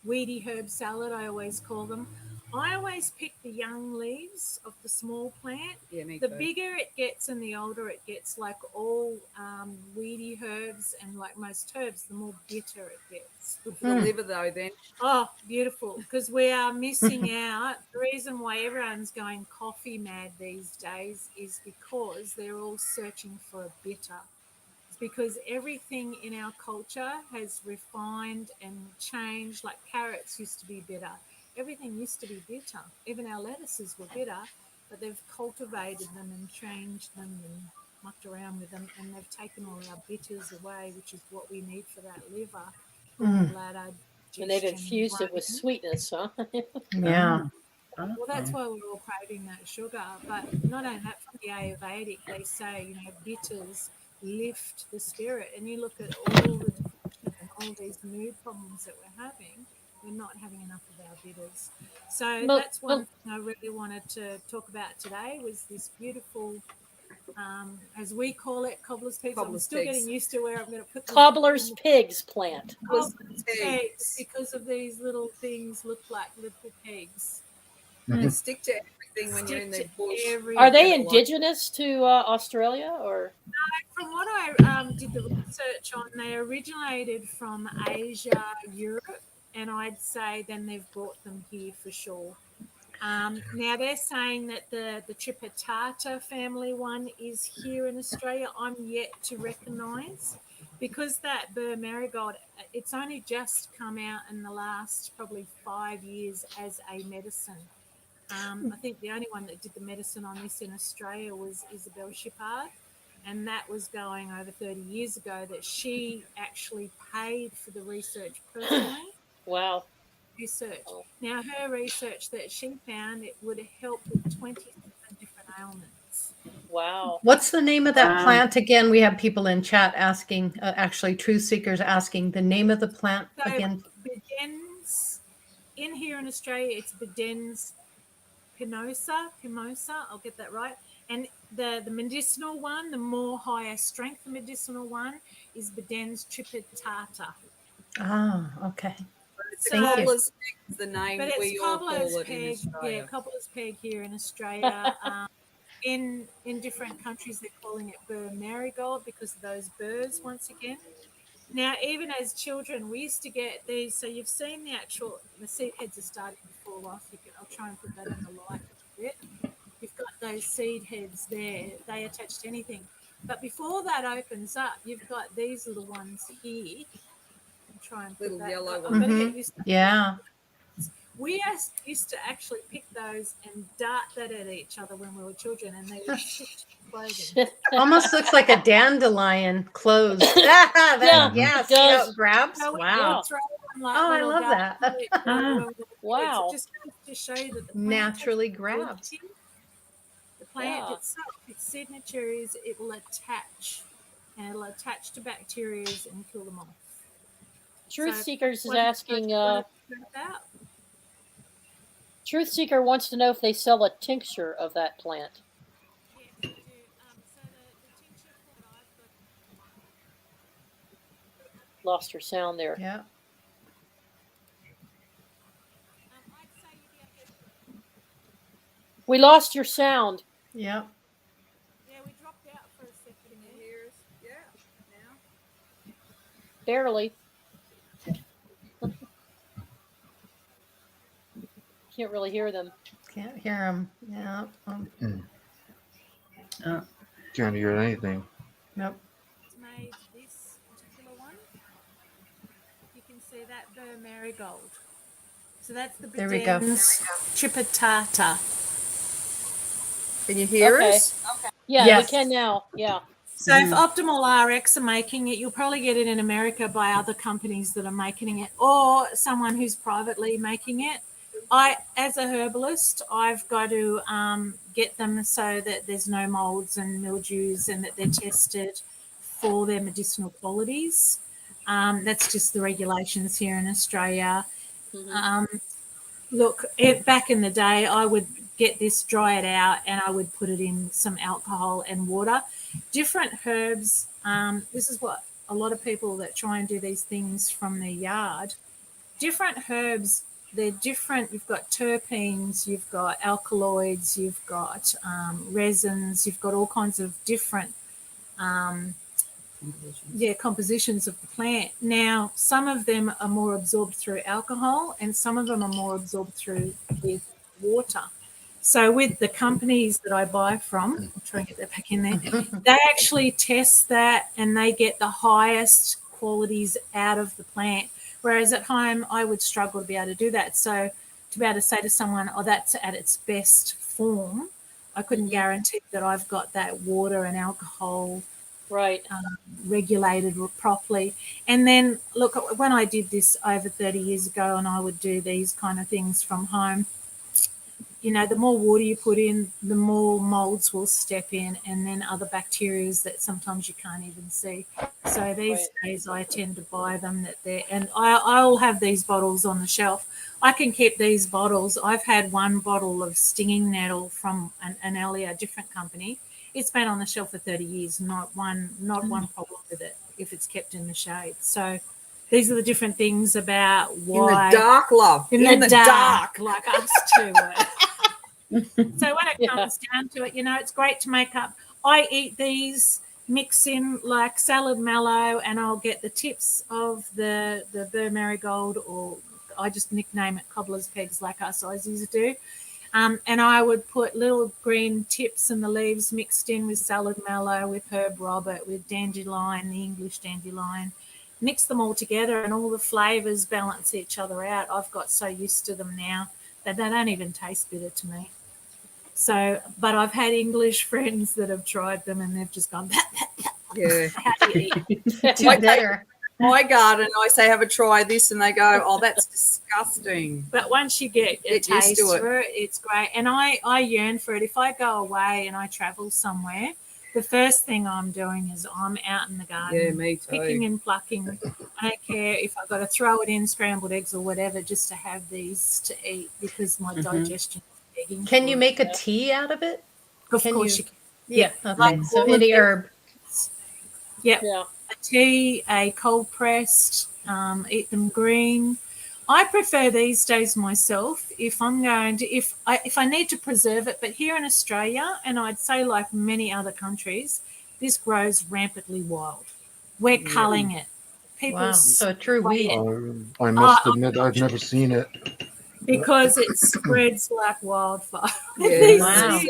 weedy herb salad, I always call them, I always pick the young leaves of the small plant. Yeah, me The too. bigger it gets and the older it gets, like all weedy herbs and like most herbs, the more bitter it gets. Good for the liver though then. Oh, beautiful, because we are missing out. The reason why everyone's going coffee mad these days is because they're all searching for a bitter. Because everything in our culture has refined and changed. Like carrots used to be bitter. Everything used to be bitter. Even our lettuces were bitter, but they've cultivated them and changed them and mucked around with them, and they've taken all our bitters away, which is what we need for that liver, bladder, And they've infused it with sweetness, huh? Yeah. Well, that's why we're all craving that sugar. But not only that, from the Ayurvedic, they say, bitters lift the spirit. And you look at all the depression and all these mood problems that we're having, we're not having enough of our bitters. So that's one thing I really wanted to talk about today, was this beautiful, as we call it, cobbler's pigs. I'm still getting used to where I'm going to put cobbler's pigs plant. Cobbler's pigs, because of these little things look like little pigs. They stick to everything when you're in the bush. Are they indigenous to Australia, or? From what I did the research on, they originated from Asia, Europe, and I'd say then they've brought them here for sure. Now they're saying that the Tripitata family one is here in Australia. I'm yet to recognise, because that Burr Marigold, it's only just come out in the last probably 5 years as a medicine. I think the only one that did the medicine on this in Australia was Isabel Shippard, and that was going over 30 years ago, that she actually paid for the research personally. Wow. Research. Now, her research that she found, it would have helped with 27 different ailments. Wow. What's the name of that plant again? We have people in chat asking, actually truth seekers asking the name of the plant again. Bedens, in here in Australia, it's Bedens pinosa, I'll get that right. And the medicinal one, the more higher strength medicinal one, is Bedens tripitata. Ah, okay. So cobbler's peg is the name but we all call it peg, in Australia. Yeah, cobbler's peg here in Australia. In different countries, they're calling it Burr Marigold because of those burrs, once again. Now, even as children, we used to get these. So you've seen the seed heads are starting to fall off. I'll try and put that in the light a bit. You've got those seed heads there. They attach to anything. But before that opens up, you've got these little ones here. I'll try and put Little that. yellow I'm going to get used to that. Yeah. used to actually pick those and dart that at each other when we were children, and they would stick to clothing. Almost looks like a dandelion closed. Yeah, Yeah, it see how does. it grabs? So we Wow. would throw them like Oh, I little love darts that. at each other when we were kids. Wow. It just goes to show you that the plant Naturally has grabs. ability. The plant Yeah. itself, its signature is it will attach, and it'll attach to bacteria and kill them off. Truth So Seekers is what it's asking. about. Truth Seeker wants to know if they sell a tincture of that plant. Yes, they do. So the tincture that I've got. Lost her sound there. Yeah. I'd say you'd be able to. We lost your sound. Yep. Yeah, we dropped out for a second there. Yeah, now. Barely. Can't really hear them. Can't hear them. Yeah. Can't hear anything. Nope. It's made this particular one. You can see that burr marigold. So that's the There we go. Beden's tripitata. Can you hear Okay. us? Yeah, Yes. we can now. Yeah. So if Optimal RX are making it, you'll probably get it in America by other companies that are making it, or someone who's privately making it. As a herbalist, I've got to get them so that there's no molds and mildews, and that they're tested for their medicinal qualities. That's just the regulations here in Australia. Look, back in the day, I would get this, dry it out, and I would put it in some alcohol and water. Different herbs. This is what a lot of people that try and do these things from their yard. Different herbs, they're different. You've got terpenes, you've got alkaloids, you've got resins, you've got all kinds of different compositions of the plant. Now, some of them are more absorbed through alcohol, and some of them are more absorbed through with water. So with the companies that I buy from, I'll try and get that back in there, they actually test that, and they get the highest qualities out of the plant. Whereas at home, I would struggle to be able to do that. So to be able to say to someone, oh, that's at its best form, I couldn't guarantee that I've got that water and alcohol Right. regulated properly. And then, look, when I did this over 30 years ago, and I would do these kind of things from home, you know, the more water you put in, the more molds will step in, and then other bacteria that sometimes you can't even see. So these days I tend to buy them and I'll have these bottles on the shelf. I can keep these bottles. I've had one bottle of stinging nettle from an a different company. It's been on the shelf for 30 years, not one problem with it if it's kept in the shade. So these are the different things about why. In the dark, love. In the dark, like us two were. So when it comes down to it, you know, it's great to make up. I eat these, mix in like salad mallow, and I'll get the tips of the burr marigold, or I just nickname it cobbler's pegs like us Aussies do. And I would put little green tips and the leaves mixed in with salad mallow, with herb robert, with dandelion, the English dandelion. Mix them all together, and all the flavours balance each other out. I've got so used to them now that they don't even taste bitter to me. So, but I've had English friends that have tried them, and they've just gone, Yeah. how do you eat? Too bitter. My garden, I say, have a try this, and they go, oh, that's disgusting. But once you get a Get used taste to it. for it, it's great. And I yearn for it. If I go away and I travel somewhere, the first thing I'm doing is I'm out in the garden. Yeah, me too. Picking and plucking. I don't care if I've got to throw it in scrambled eggs or whatever, just to have these to eat, because my digestion is begging. Can for you it. make a tea out of it? Of can course you- you can. Yeah. Okay. Like So all of any it. herb. Yep. Yeah. A tea, a cold pressed, eat them green. I prefer these days myself if I'm going to, if I need to preserve it. But here in Australia, and I'd say like many other countries, this grows rampantly wild. We're culling it. People Wow. So a true weed. I must admit, I've never seen it. because it spreads like wildfire. Yeah. Wow.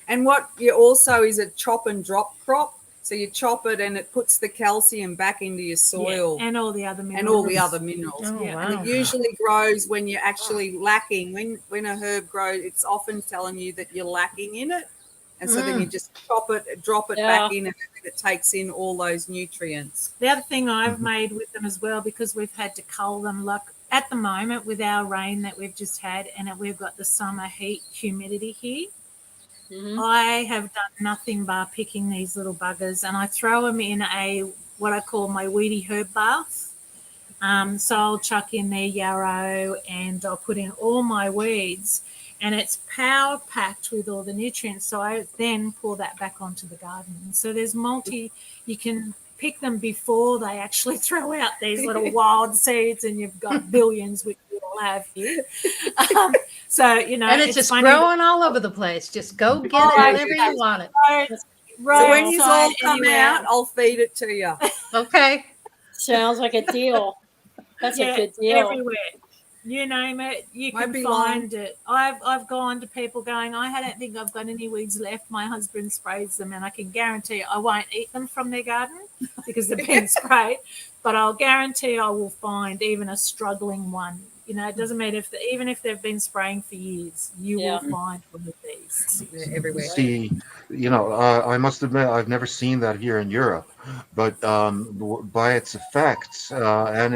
And what you also is a chop and drop crop. So you chop it and it puts the calcium back into your soil and all the other minerals. and all the other minerals. Oh, Yeah. wow. And it usually grows when you're actually lacking. When a herb grows, it's often telling you that you're lacking in it. And so then you just chop it, drop it back in, and it takes in all those nutrients. The other thing I've made with them as well, because we've had to cull them, like at the moment with our rain that we've just had, and we've got the summer heat, humidity here, I have done nothing but picking these little buggers, and I throw them in what I call my weedy herb bath. So I'll chuck in their yarrow and I'll put in all my weeds, and it's power packed with all the nutrients. So I then pour that back onto the garden. And so there's you can pick them before they actually throw out these little wild seeds, and you've got billions, which we all have here. So, and it's just growing all over the place. Just go get it whenever you want it. So when you all come out, I'll feed it to you. Okay. Sounds like a deal. That's a good deal. Everywhere. You name it, you can find it. I've gone to people going, I don't think I've got any weeds left. My husband sprays them, and I can guarantee I won't eat them from their garden because they've been sprayed, but I'll guarantee I will find even a struggling one. It doesn't matter even if they've been spraying for years, you will find one of these. They're everywhere. See, I must admit I've never seen that here in Europe, but by its effects and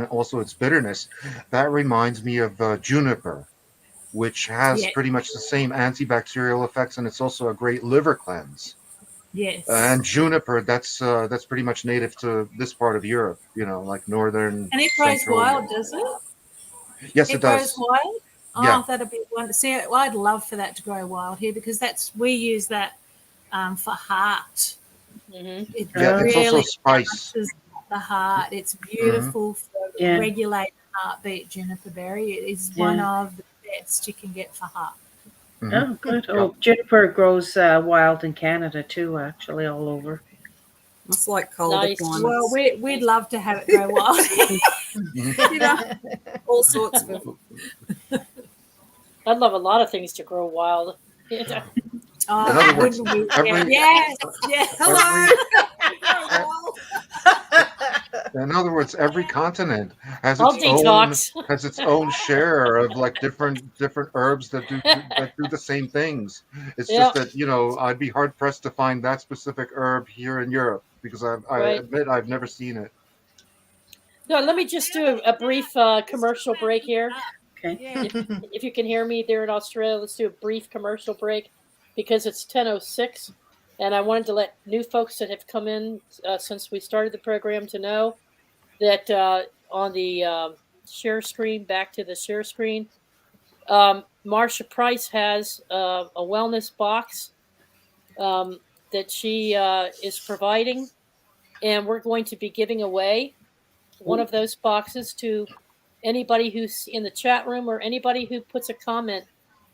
also its bitterness, that reminds me of juniper, which has pretty much the same antibacterial effects, and it's also a great liver cleanse. Yes. And juniper, that's pretty much native to this part of Europe, like northern. And it grows wild, does it? Yes, it does. It grows wild? Oh, Yeah. that'd be wonderful. See, I'd love for that to grow wild here, because we use that for heart. It it's also spice. The heart. It's beautiful for regulating heartbeat. Juniper berry. It is one of the best you can get for heart. Oh, good. Oh, juniper grows wild in Canada too, actually, all over. It's like colder climates. Well, we'd love to have it grow wild. All sorts of. I'd love a lot of things to grow wild. other words, yes. Hello. In other words, every continent has I'll its own share of like different herbs that do the same things. It's just that I'd be hard pressed to find that specific herb here in Europe, because I admit I've never seen it. No, let me just do a brief commercial break here. Okay. If you can hear me there in Australia, let's do a brief commercial break, because it's 10:06, and I wanted to let new folks that have come in since we started the program to know that on the share screen, back to the share screen, Marsha Price has a wellness box that she is providing, and we're going to be giving away one of those boxes to anybody who's in the chat room, or anybody who puts a comment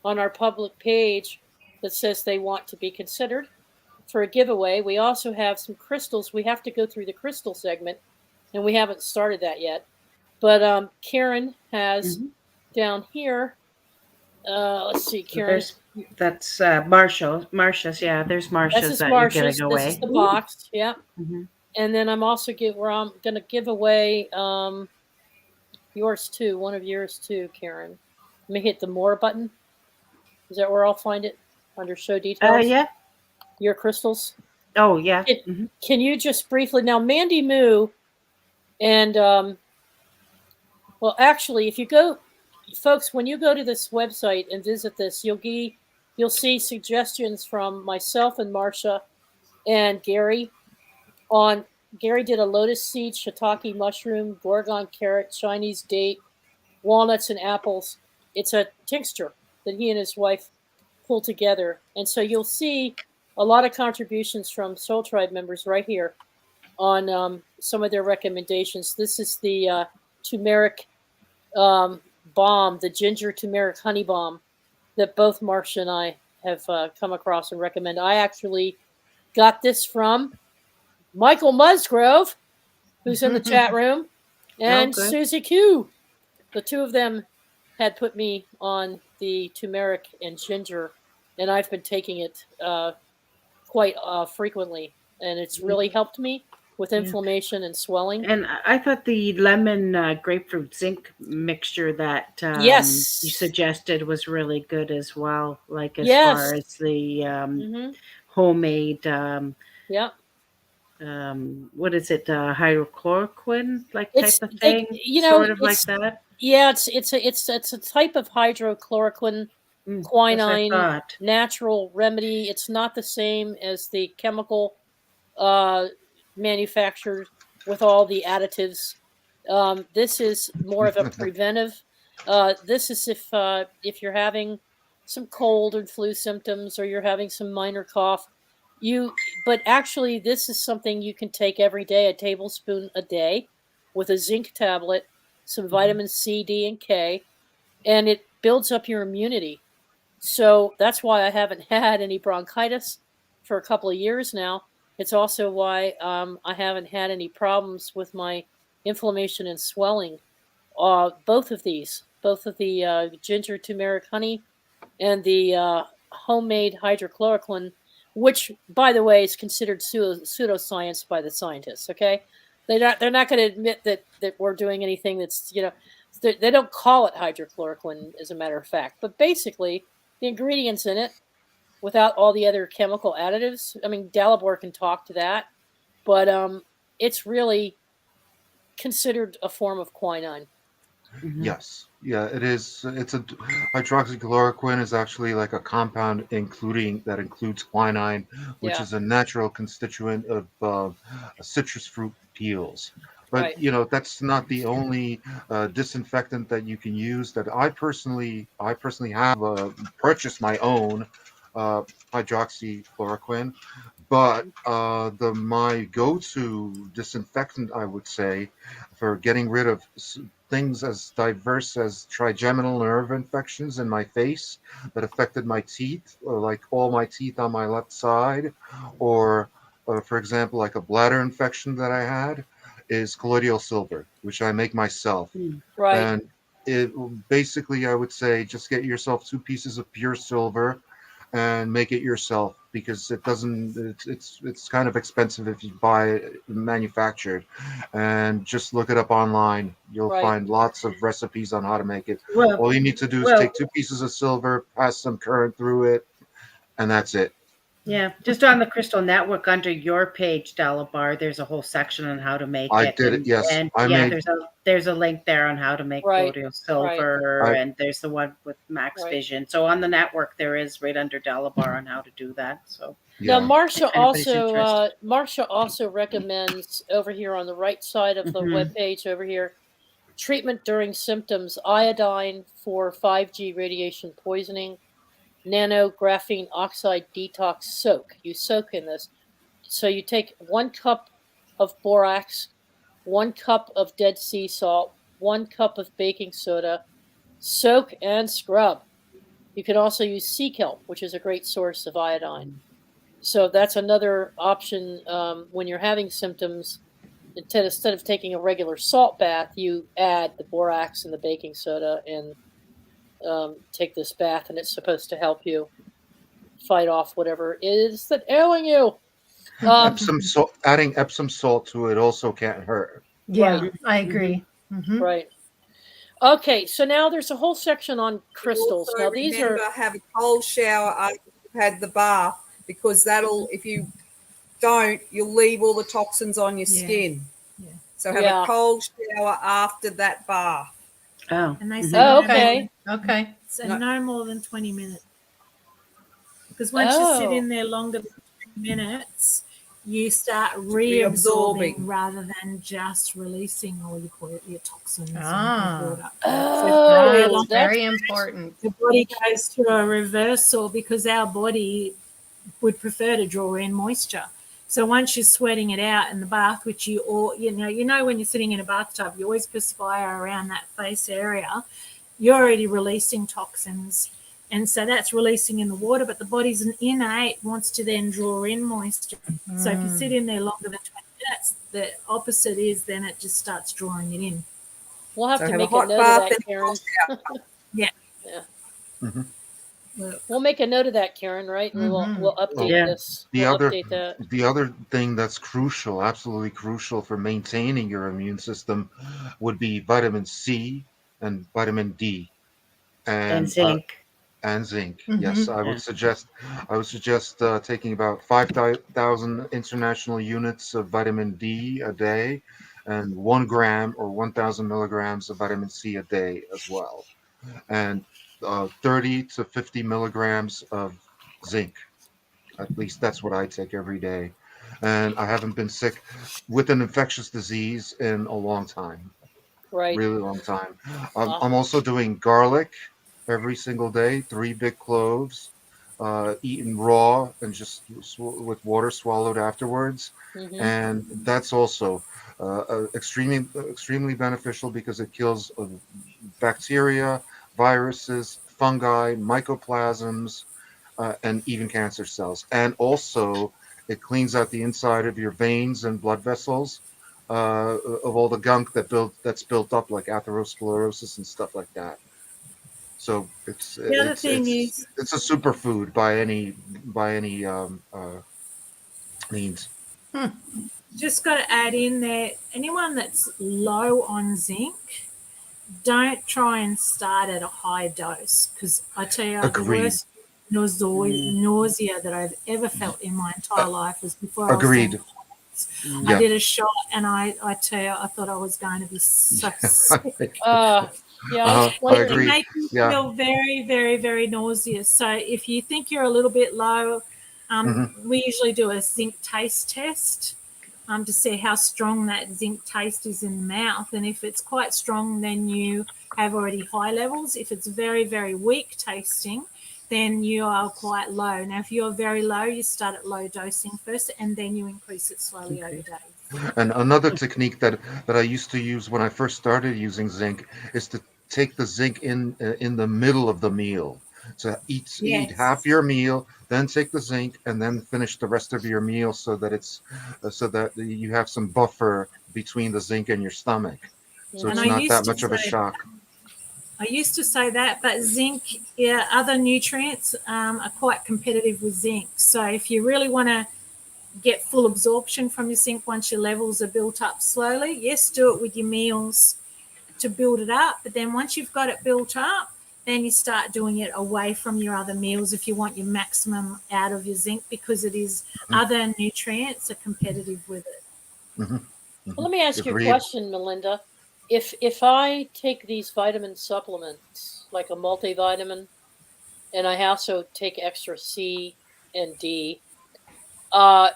on our public page that says they want to be considered for a giveaway. We also have some crystals. We have to go through the crystal segment, and we haven't started that yet. But Karen has down here, let's see, Karen. That's Marsha's. Yeah, there's Marsha's that you're giving away. This is the box, yeah. And then I'm also going to give away yours too, one of yours too, Karen. Let me hit the more button. Is that where I'll find it? Under show details? Yeah. Your crystals? Oh, yeah. Can you just briefly, now Mandy Moo, and well, actually, if you go, folks, when you go to this website and visit this, you'll see suggestions from myself and Marsha and Gary. Gary did a lotus seed, shiitake mushroom, gorgon carrot, Chinese date, walnuts, and apples. It's a tincture that he and his wife pulled together. And so you'll see a lot of contributions from Soul Tribe members right here on some of their recommendations. This is the turmeric balm, the ginger turmeric honey balm that both Marsha and I have come across and recommend. I actually got this from Michael Musgrove, who's in the chat room, and Susie Q. The two of them had put me on the turmeric and ginger, and I've been taking it quite frequently. and it's really helped me with inflammation and swelling. And I thought the lemon grapefruit zinc mixture that Yes. you suggested was really good as well. Like as Yes. far as the Mm-hmm. homemade, Yeah. what is it, hydrochloroquine like It's type of thing, you know, sort of like it's that. yeah, it's a type of hydrochloroquine, That's what I quinine, thought. natural remedy. It's not the same as the chemical uh, manufactured with all the additives. This is more of a preventive. This is if you're having some cold or flu symptoms, or you're having some minor cough. But actually, this is something you can take every day, a tablespoon a day, with a zinc tablet, some vitamin C, D, and K, and it builds up your immunity. So that's why I haven't had any bronchitis for a couple of years now. It's also why I haven't had any problems with my inflammation and swelling. Both of the ginger turmeric honey and the homemade hydrochloroquine, which, by the way, is considered pseudoscience by the scientists. Okay, they're not going to admit that we're doing anything that's they don't call it hydrochloroquine, as a matter of fact. But basically, the ingredients in it, without all the other chemical additives. I mean, Dalibor can talk to that, but it's really considered a form of quinine. Yes, yeah, it is. It's a hydroxychloroquine is actually like a compound that includes quinine, which Yeah. is a natural constituent of citrus fruit peels. But Right. that's not the only disinfectant that you can use. That I personally have purchased my own uh, hydroxychloroquine, but my go-to disinfectant, I would say, for getting rid of things as diverse as trigeminal nerve infections in my face that affected my teeth, or like all my teeth on my left side, or for example, like a bladder infection that I had, is colloidal silver, which I make myself. Right. And it basically, I would say, just get yourself 2 pieces of pure silver and make it yourself, because it doesn't it's kind of expensive if you buy it manufactured, and just look it up online. You'll Right. find lots of recipes on how to make it. Well, All you need to do is well, take 2 pieces of silver, pass some current through it, and that's it. yeah, just on the Crystal Network under your page, Delabar, there's a whole section on how to make I it, did it. Yes, and I yeah, made. there's a link there on how to make Right. colloidal Right. silver, I and there's the one with Max Right. Vision. So on the network, there is right under Delabar on how to do that. So Now, Yeah. Marsha anybody's interested. also recommends over here on the right side of the Mhm. webpage over here, treatment during symptoms: iodine for 5G radiation poisoning, nano graphene oxide detox soak. You soak in this. So you take 1 cup of borax, 1 cup of Dead Sea salt, 1 cup of baking soda, soak and scrub. You can also use sea kelp, which is a great source of iodine. So that's another option when you're having symptoms. Instead of taking a regular salt bath, you add the borax and the baking soda and take this bath, and it's supposed to help you fight off whatever it is that ailing you. Epsom salt. Adding Epsom salt to it also can't hurt. Yeah, Right. I agree. Mhm. Right. Okay, so now there's a whole section on crystals. Also, Now these remember, are have a cold shower after you've had the bath, because that'll, if you don't, you'll leave all the toxins on your Yeah. skin. Yeah. So have Yeah. a cold shower after that bath. Oh, And they mhm. say Oh, no okay. Okay. So No. no more than 20 minutes. Because once you sit Oh. in there longer than 20 minutes, you start Reabsorbing. reabsorbing rather than just releasing all your toxins and Ah. buildup. Oh, That's that's very important. The body goes through a reversal because our body would prefer to draw in moisture. So once you're sweating it out in the bath, which you know when you're sitting in a bathtub, you always perspire around that face area. You're already releasing toxins, and so that's releasing in the water. But the body's innate wants to then draw in moisture. So if you sit in there longer than 20 minutes, the opposite is then it just starts drawing it in. We'll have So to have a make a hot note bath of that, and a Karen. cold shower. Yeah. Yeah. Mhm. We'll make a note of that, Karen, right? And we'll update Yeah. this. The We'll other update that. the other thing that's crucial, absolutely crucial for maintaining your immune system would be vitamin C and vitamin D And and zinc. zinc. Yes, Mhm. I would suggest taking about 5,000 international units of vitamin D a day and 1 gram or 1,000 milligrams of vitamin C a day as well, and 30 to 50 milligrams of zinc. At least that's what I take every day. And I haven't been sick with an infectious disease in a long time, Right. really long time. Wow. I'm also doing garlic every single day, 3 big cloves, eaten raw and just with water swallowed afterwards. Mm-hmm. And that's also extremely beneficial because it kills bacteria, viruses, fungi, mycoplasms, and even cancer cells. And also, it cleans out the inside of your veins and blood vessels of all the gunk that's built up, like atherosclerosis and stuff like that. So The other thing is, it's a superfood by any means. just got to add in there, anyone that's low on zinc, don't try and start at a high dose, because I tell you, the Agreed. worst nausea that I've ever felt in my entire life was before I was doing Agreed. I Yeah. did a shot, and I tell you, I thought I was going to be so sick. Yeah. I It agree. makes you Yeah. feel very, very, very nauseous. So if you think you're a little bit low, hmm we usually do a zinc taste test to see how strong that zinc taste is in the mouth. And if it's quite strong, then you have already high levels. If it's very, very weak tasting, then you are quite low. Now, if you're very low, you start at low dosing first, and then you increase it slowly over days. And another technique that I used to use when I first started using zinc is to take the zinc in the middle of the meal. So eat half Yes. your meal, then take the zinc, and then finish the rest of your meal so that you have some buffer between the zinc and your stomach. So And it's Mm-hmm. not that much of a shock. I used to say that, but zinc, yeah, other nutrients are quite competitive with zinc. So if you really want to get full absorption from your zinc once your levels are built up slowly, yes, do it with your meals to build it up. But then once you've got it built up, then you start doing it away from your other meals if you want your maximum out of your zinc, because it is Mhm, other nutrients are competitive with it. mhm, Well, mhm. let me ask you a Agreed. question, Melinda. If I take these vitamin supplements, like a multivitamin, and I also take extra C and D, uh,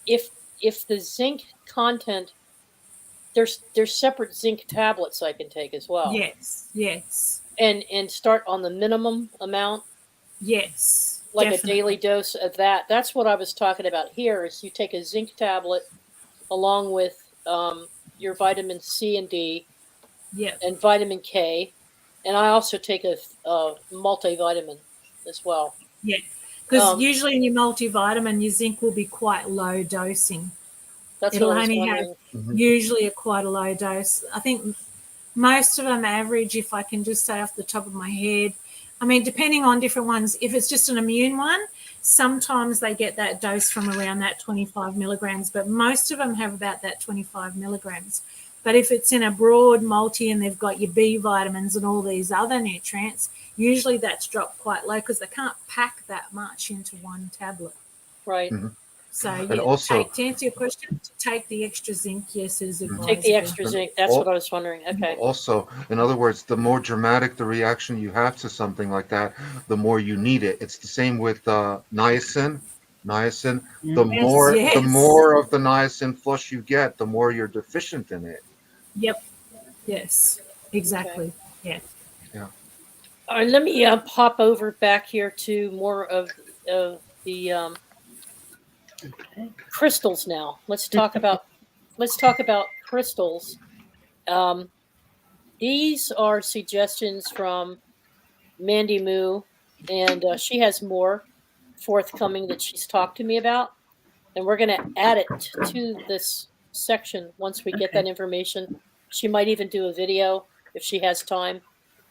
if if the zinc content, there's separate zinc tablets I can take as well, Yes, yes, and start on the minimum amount, yes, like a daily definitely. dose of that. That's what I was talking about here. Is you take a zinc tablet along with your vitamin C and D Yep. and vitamin K, and I also take a multivitamin as well. Yeah, because Um, usually in your multivitamin, your zinc will be quite low dosing. that's what It'll I was only have wondering. Mhm. usually a quite a low dose. I think most of them average, if I can just say off the top of my head, I mean, depending on different ones, if it's just an immune one, sometimes they get that dose from around that 25 milligrams, but most of them have about that 25 milligrams. But if it's in a broad multi and they've got your B vitamins and all these other nutrients, usually that's dropped quite low because they can't pack that much into one tablet. Right. Mhm. So And yeah, also, to answer your question, to take the extra zinc, yes, is mhm. Take the advisable. extra and zinc. That's what al- I was wondering. Okay. Also, in other words, the more dramatic the reaction you have to something like that, the more you need it. It's the same with niacin. Niacin, Yes, the yes. more of the niacin flush you get, the more you're deficient in it. Yep. Yes. Okay. Exactly. Yeah. Yeah. All right. Let me pop over back here to more of the crystals now. Let's talk about crystals. Um, these are suggestions from Mandy Moo, and she has more forthcoming that she's talked to me about, and we're going to add it to this section once we get that Okay. information. She might even do a video if she has time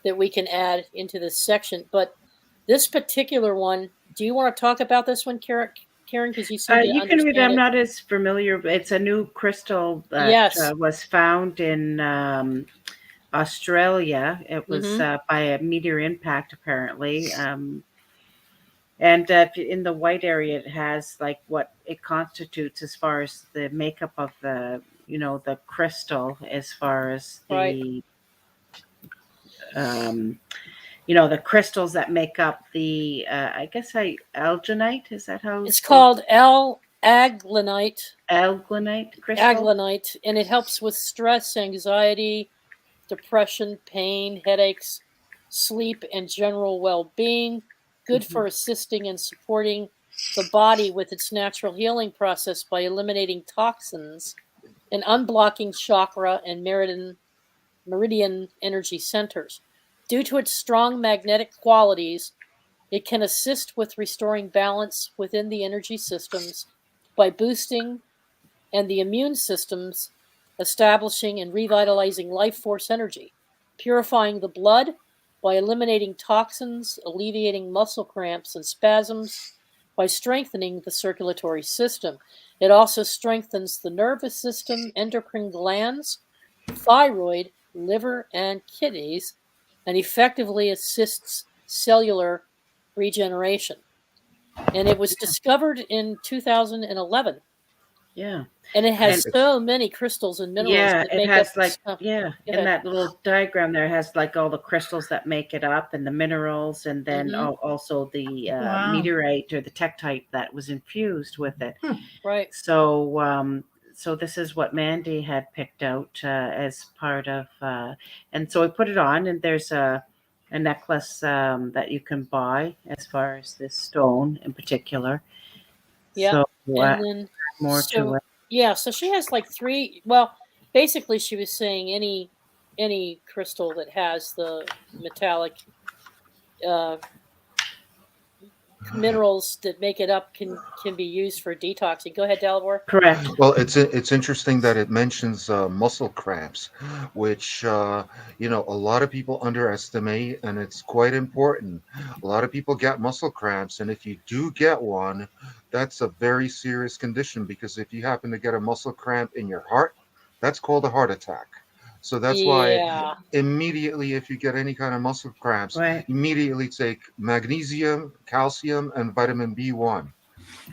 that we can add into this section. But This particular one, do you want to talk about this one, Karen? Because you seem to You can read it. understand I'm it. not as familiar. It's a new crystal that Yes. was found in Australia. It was Mhm. by a meteor impact, apparently. And in the white area, it has like what it constitutes as far as the makeup of the, the crystal, as far as Right. um, the crystals that make up the, I guess alginite. Is that how It's called aglinite, alginite crystal? and it helps with stress, anxiety, depression, pain, headaches, sleep, and general well-being. Good Mhm. for assisting and supporting the body with its natural healing process by eliminating toxins and unblocking chakra and meridian energy centers. Due to its strong magnetic qualities, it can assist with restoring balance within the energy systems by boosting and the immune systems, establishing and revitalizing life force energy, purifying the blood by eliminating toxins, alleviating muscle cramps and spasms, by strengthening the circulatory system. It also strengthens the nervous system, endocrine glands, thyroid, liver, and kidneys, and effectively assists cellular regeneration. And it was discovered in 2011. Yeah. And it has And so many crystals and minerals yeah, that it make up has the like, stuff. yeah, Go in ahead. that little diagram there, it has like all the crystals that make it up and the minerals, and then Mhm. also the Wow. meteorite or the tektite that was infused with it. Right. So this is what Mandy had picked out as part of, and so I put it on, and there's a necklace that you can buy as far as this stone in particular. Yeah. So And then more to it. so she has like three. Well, basically, she was saying any crystal that has the metallic uh, minerals that make it up can be used for detoxing. Go ahead, Dalibor. Correct. Well, it's interesting that it mentions muscle cramps, which a lot of people underestimate, and it's quite important. A lot of people get muscle cramps, and if you do get one, that's a very serious condition, because if you happen to get a muscle cramp in your heart, that's called a heart attack. So that's why Yeah. immediately, if you get any kind of muscle cramps, Right. immediately take magnesium, calcium, and vitamin B1.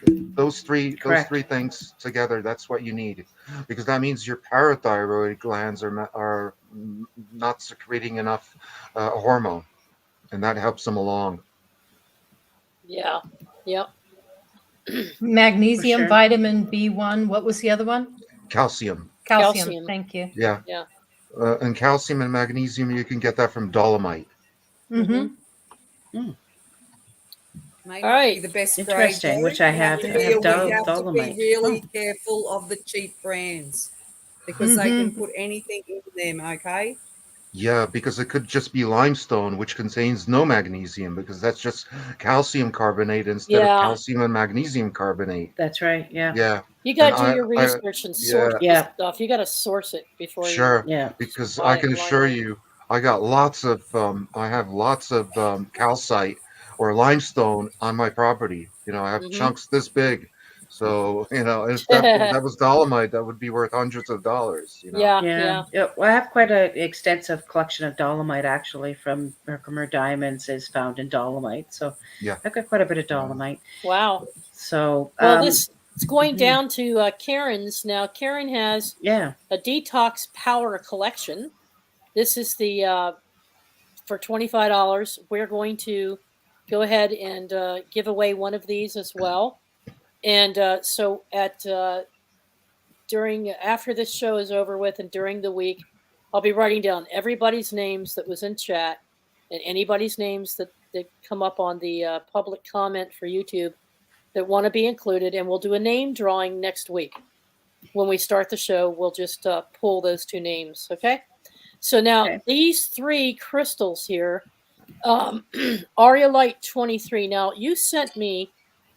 Those Correct. three things together, that's what you need, because that means your parathyroid glands are not secreting enough hormone, and that helps them along. Yeah. Yep. Magnesium, sure. vitamin B1. What was the other one? Calcium. Calcium. Calcium. Thank you. Yeah. Yeah. And calcium and magnesium, you can get that from dolomite. Mm-hmm. May All not be right. the best grade, Interesting. though. Which I You have have. to I be have you have to be dolomite. really careful of the cheap brands because they can put anything in them. Okay. Yeah, because it could just be limestone, which contains no magnesium, because that's just calcium carbonate instead of Yeah. calcium and magnesium carbonate. That's right. Yeah. Yeah. You And got to do your research and source yeah, this Yeah. stuff. You got to source it before you sure, Yeah. just because buy I it can assure blindly. you, I have lots of calcite or limestone on my property. I have Mm-hmm. chunks this big. So, if that was dolomite, that would be worth hundreds of dollars. Yeah. Yeah. Well, I have quite an extensive collection of dolomite, actually, from Herkimer Diamonds is found in dolomite. So Yeah. I've got quite a bit of dolomite. Wow. So Well, it's going mhm. down to Karen's now. Karen has Yeah. a detox power collection. This is the for $25. We're going to go ahead and give away one of these as well. And so at during after this show is over with and during the week, I'll be writing down everybody's names that was in chat and anybody's names that come up on the public comment for YouTube that want to be included, and we'll do a name drawing next week. When we start the show, we'll just pull those two names. Okay. So now these three crystals here, Aria Light 23. Now you sent me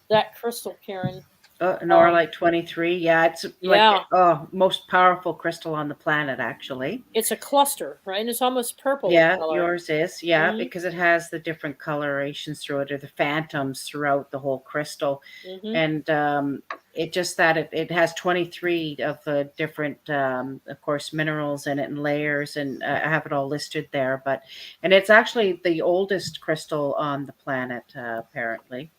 that crystal, Karen, An Oralite 23. Yeah, it's Yeah. like most powerful crystal on the planet, actually. It's a cluster, right? And it's almost purple in Yeah, color. yours is. Yeah, Mhm. because it has the different colorations through it, or the phantoms throughout the whole crystal. Mhm. And it just that it has 23 of the different, of course, minerals in it and layers, and I have it all listed there. And it's actually the oldest crystal on the planet, apparently.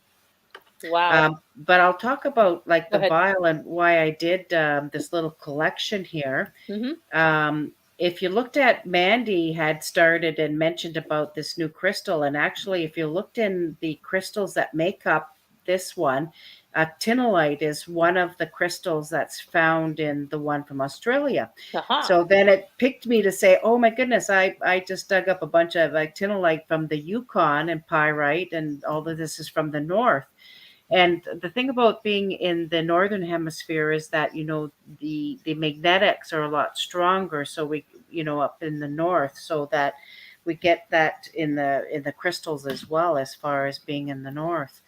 Wow. But I'll talk about like Go the ahead. vial and why I did this little collection here. Mhm. If you looked at Mandy had started and mentioned about this new crystal, and actually, if you looked in the crystals that make up this one, actinolite is one of the crystals that's found in the one from Australia. Aha. So then it picked me to say, oh my goodness, I just dug up a bunch of actinolite from the Yukon and pyrite, and all of this is from the north. And the thing about being in the northern hemisphere is that the magnetics are a lot stronger. So we up in the north, so that we get that in the crystals as well, as far as being in the north.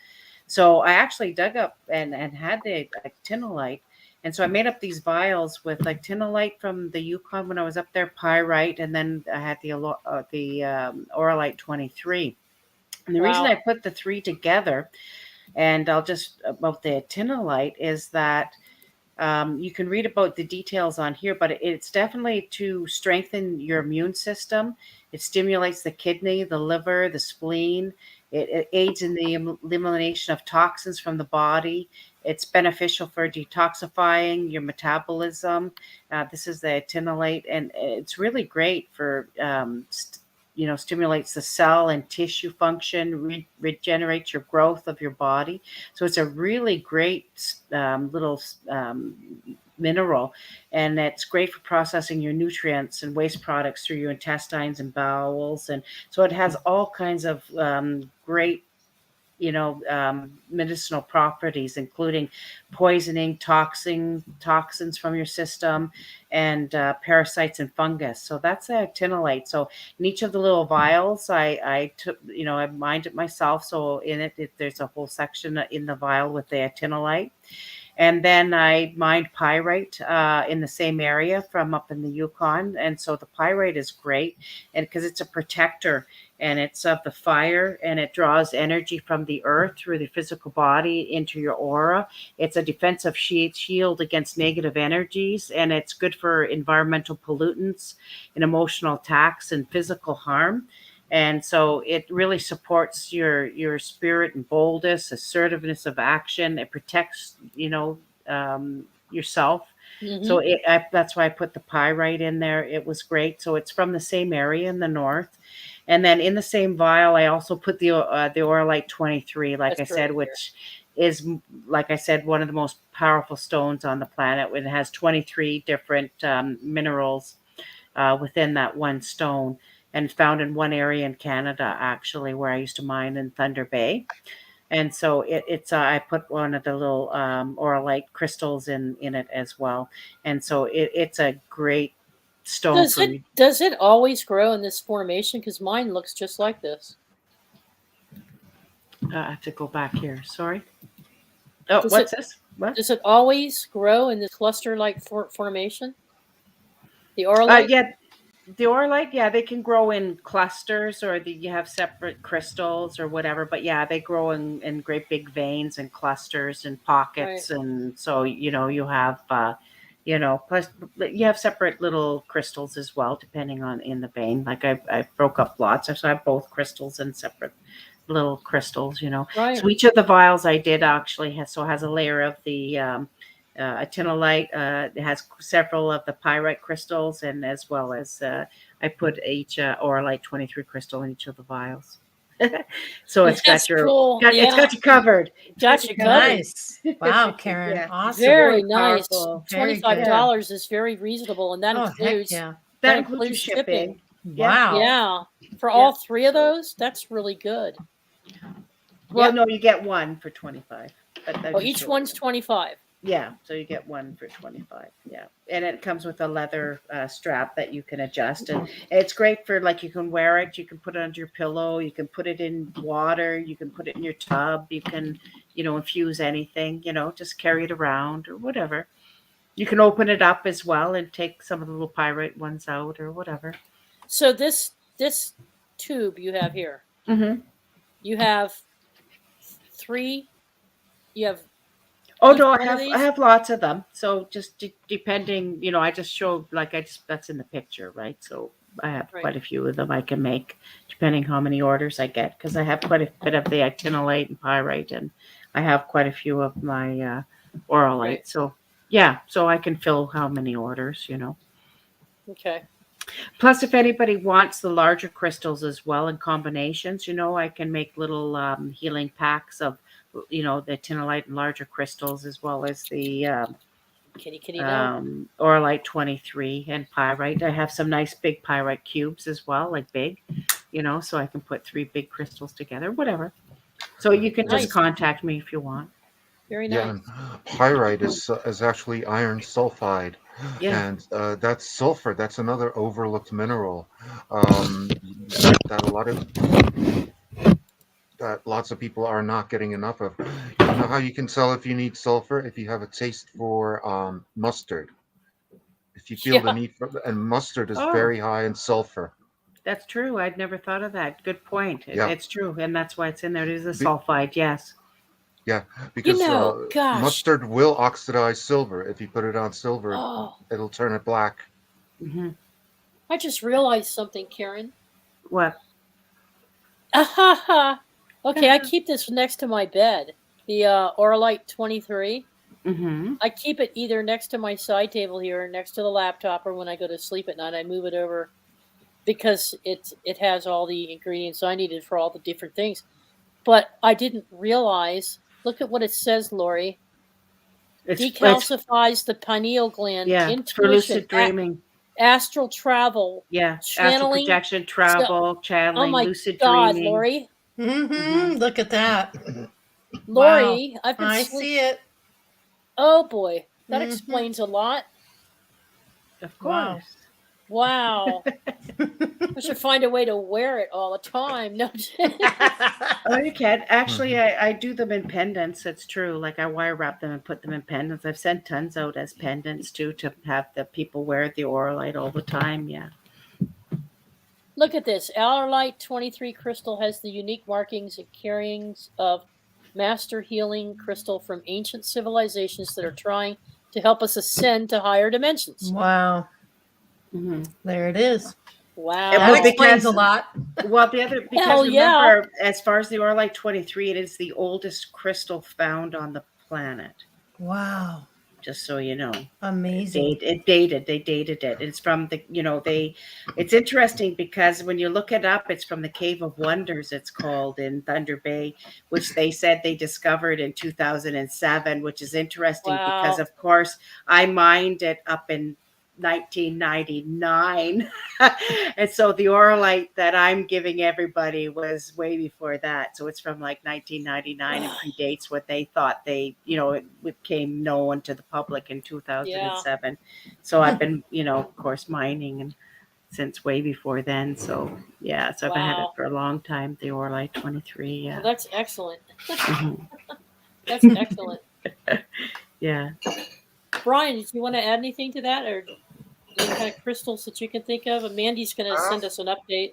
So I actually dug up and had the actinolite. And so I made up these vials with actinolite from the Yukon when I was up there, pyrite, and then I had the Oralite 23. And the reason Wow. I put the three together, and I'll just about the actinolite, is that you can read about the details on here, but it's definitely to strengthen your immune system. It stimulates the kidney, the liver, the spleen. It aids in the elimination of toxins from the body. It's beneficial for detoxifying your metabolism. This is the actinolate, and it's really great for stimulates the cell and tissue function, regenerates your growth of your body. So it's a really great little mineral, and it's great for processing your nutrients and waste products through your intestines and bowels. And so it has all kinds of great medicinal properties, including poisoning, toxins from your system, and parasites and fungus. So that's a actinolite. So in each of the little vials, I took, I mined it myself. So in it, there's a whole section in the vial with the actinolite. And then I mined pyrite in the same area from up in the Yukon. And so the pyrite is great, and because it's a protector, and it's of the fire, and it draws energy from the earth through the physical body into your aura. It's a defensive shield against negative energies, and it's good for environmental pollutants and emotional attacks and physical harm. And so it really supports your spirit and boldness, assertiveness of action. It protects, yourself. So Mhm. that's why I put the pyrite in there. It was great. So it's from the same area in the north. And then in the same vial, I also put the Oralite 23, like I That's right said, here. which is, like I said, one of the most powerful stones on the planet. It has 23 different minerals within that one stone, and found in one area in Canada, actually, where I used to mine in Thunder Bay. And so it's I put one of the little Oralite crystals in it as well. And so it's a great stone Does for it you. does it always grow in this formation? Because mine looks just like this. I have to go back here. Sorry. Oh, Does what's it this? What? does it always grow in this cluster-like formation? The oralite? Yeah, the Oralite, yeah, they can grow in clusters, or you have separate crystals or whatever. But yeah, they grow in great big veins and clusters and Right. pockets. And so, you have, plus you have separate little crystals as well, depending on in the vein. Like I broke up lots. So I have both crystals and separate little crystals. Right. So each of the vials I did actually has a layer of the actinolite. It has several of the pyrite crystals, and as well as I put each Oralite 23 crystal in each of the vials. So it's That's cool. it's Yeah. got you covered. It's got Got you you covered. covered. Nice. Wow, Karen. Yeah. Awesome. Very Really nice. powerful. Very $25 good. Yeah. is very reasonable, and that Oh, heck includes yeah. That includes your shipping. shipping. Yeah. Wow. Yeah. For Yeah. all three of those, that's really good. Well, Yep. no, you get one for 25. But Oh, each one's 25. Yeah, so you get one for 25. Yeah, and it comes with a leather strap that you can adjust, and it's great for, like, you can wear it, you can put it under your pillow, you can put it in water, you can put it in your tub, you can, infuse anything, just carry it around or whatever. You can open it up as well and take some of the little pyrite ones out or whatever. So this tube you have here, Mm-hmm. you have 3. You have Oh each no, one of I these? have lots of them. So just depending, I just showed that's in the picture, right? So I have Right. quite a few of them I can make, depending how many orders I get, because I have quite a bit of the actinolite and pyrite, and I have quite a few of my oralite. Right. So yeah, so I can fill how many orders, Okay. Plus, if anybody wants the larger crystals as well in combinations, I can make little healing packs of, the actinolite and larger crystals, as well as the Kitty no. oralite 23 and pyrite. I have some nice big pyrite cubes as well, like big, so I can put 3 big crystals together, whatever. So you can Nice. just contact me if you want. Very Yeah, nice. and pyrite is actually iron sulfide, Yeah. and that's sulfur. That's another overlooked mineral that lots of people are not getting enough of. You know how you can tell if you need sulfur? If you have a taste for mustard. If you feel the Yeah. need for, and mustard is Oh, very high in sulfur. that's true. I'd never thought of that. Good point. Yeah. It's true, and that's why it's in there. It is a Be- sulfide, yes. Yeah, because Gosh. mustard will oxidize silver. If you put it on silver, Oh, it'll turn it black. Hmm. I just realized something, Karen. What? Okay, I keep this next to my bed. The Oralite 23. Mm-hmm. I keep it either next to my side table here, next to the laptop, or when I go to sleep at night, I move it over because it has all the ingredients I needed for all the different things. But I didn't realize. Look at what it says, Lori. It's Decalcifies the pineal gland. for Intuition. lucid dreaming. Astral travel. Yeah, astral Channeling. projection, travel, channeling, Oh my lucid God, dreaming. Lori. Mm-hmm. Look at that. Lori, Wow. I've been I sleeping. see it. Oh boy, that Mhm. explains a lot. Of Wow. course. Wow. I should find a way to wear it all the time. No. Oh, you can. Actually, I do them in pendants. It's true. Like I wire wrap them and put them in pendants. I've sent tons out as pendants too, to have the people wear the Oralite all the time. Yeah. Look at this. Allerlite 23 crystal has the unique markings and carryings of master healing crystal from ancient civilizations that are trying to help us ascend to higher dimensions. Wow. Mm-hmm. There it is. Wow. That Well, explains a because- lot. Well, because Hell yeah. remember, as far as the Oralite 23, it is the oldest crystal found on the planet. Wow. Just so you know. Amazing. They dated it. It's from the, it's interesting because when you look it up, it's from the Cave of Wonders, it's called, in Thunder Bay, which they said they discovered in 2007, which is interesting because, Wow. of course, I mined it up in 1999. And so the Oralite that I'm giving everybody was way before that. So it's from like 1999 and predates what they thought it became known to the public in 2007. So I've been, of course, mining and since way before then. So yeah, so I've had it Wow. for a long time, the Oralite 23. Yeah. Well, that's excellent. Mhm. That's excellent. Yeah. Brian, did you want to add anything to that, or any kind of crystals that you can think of? And Mandy's going to send us an update.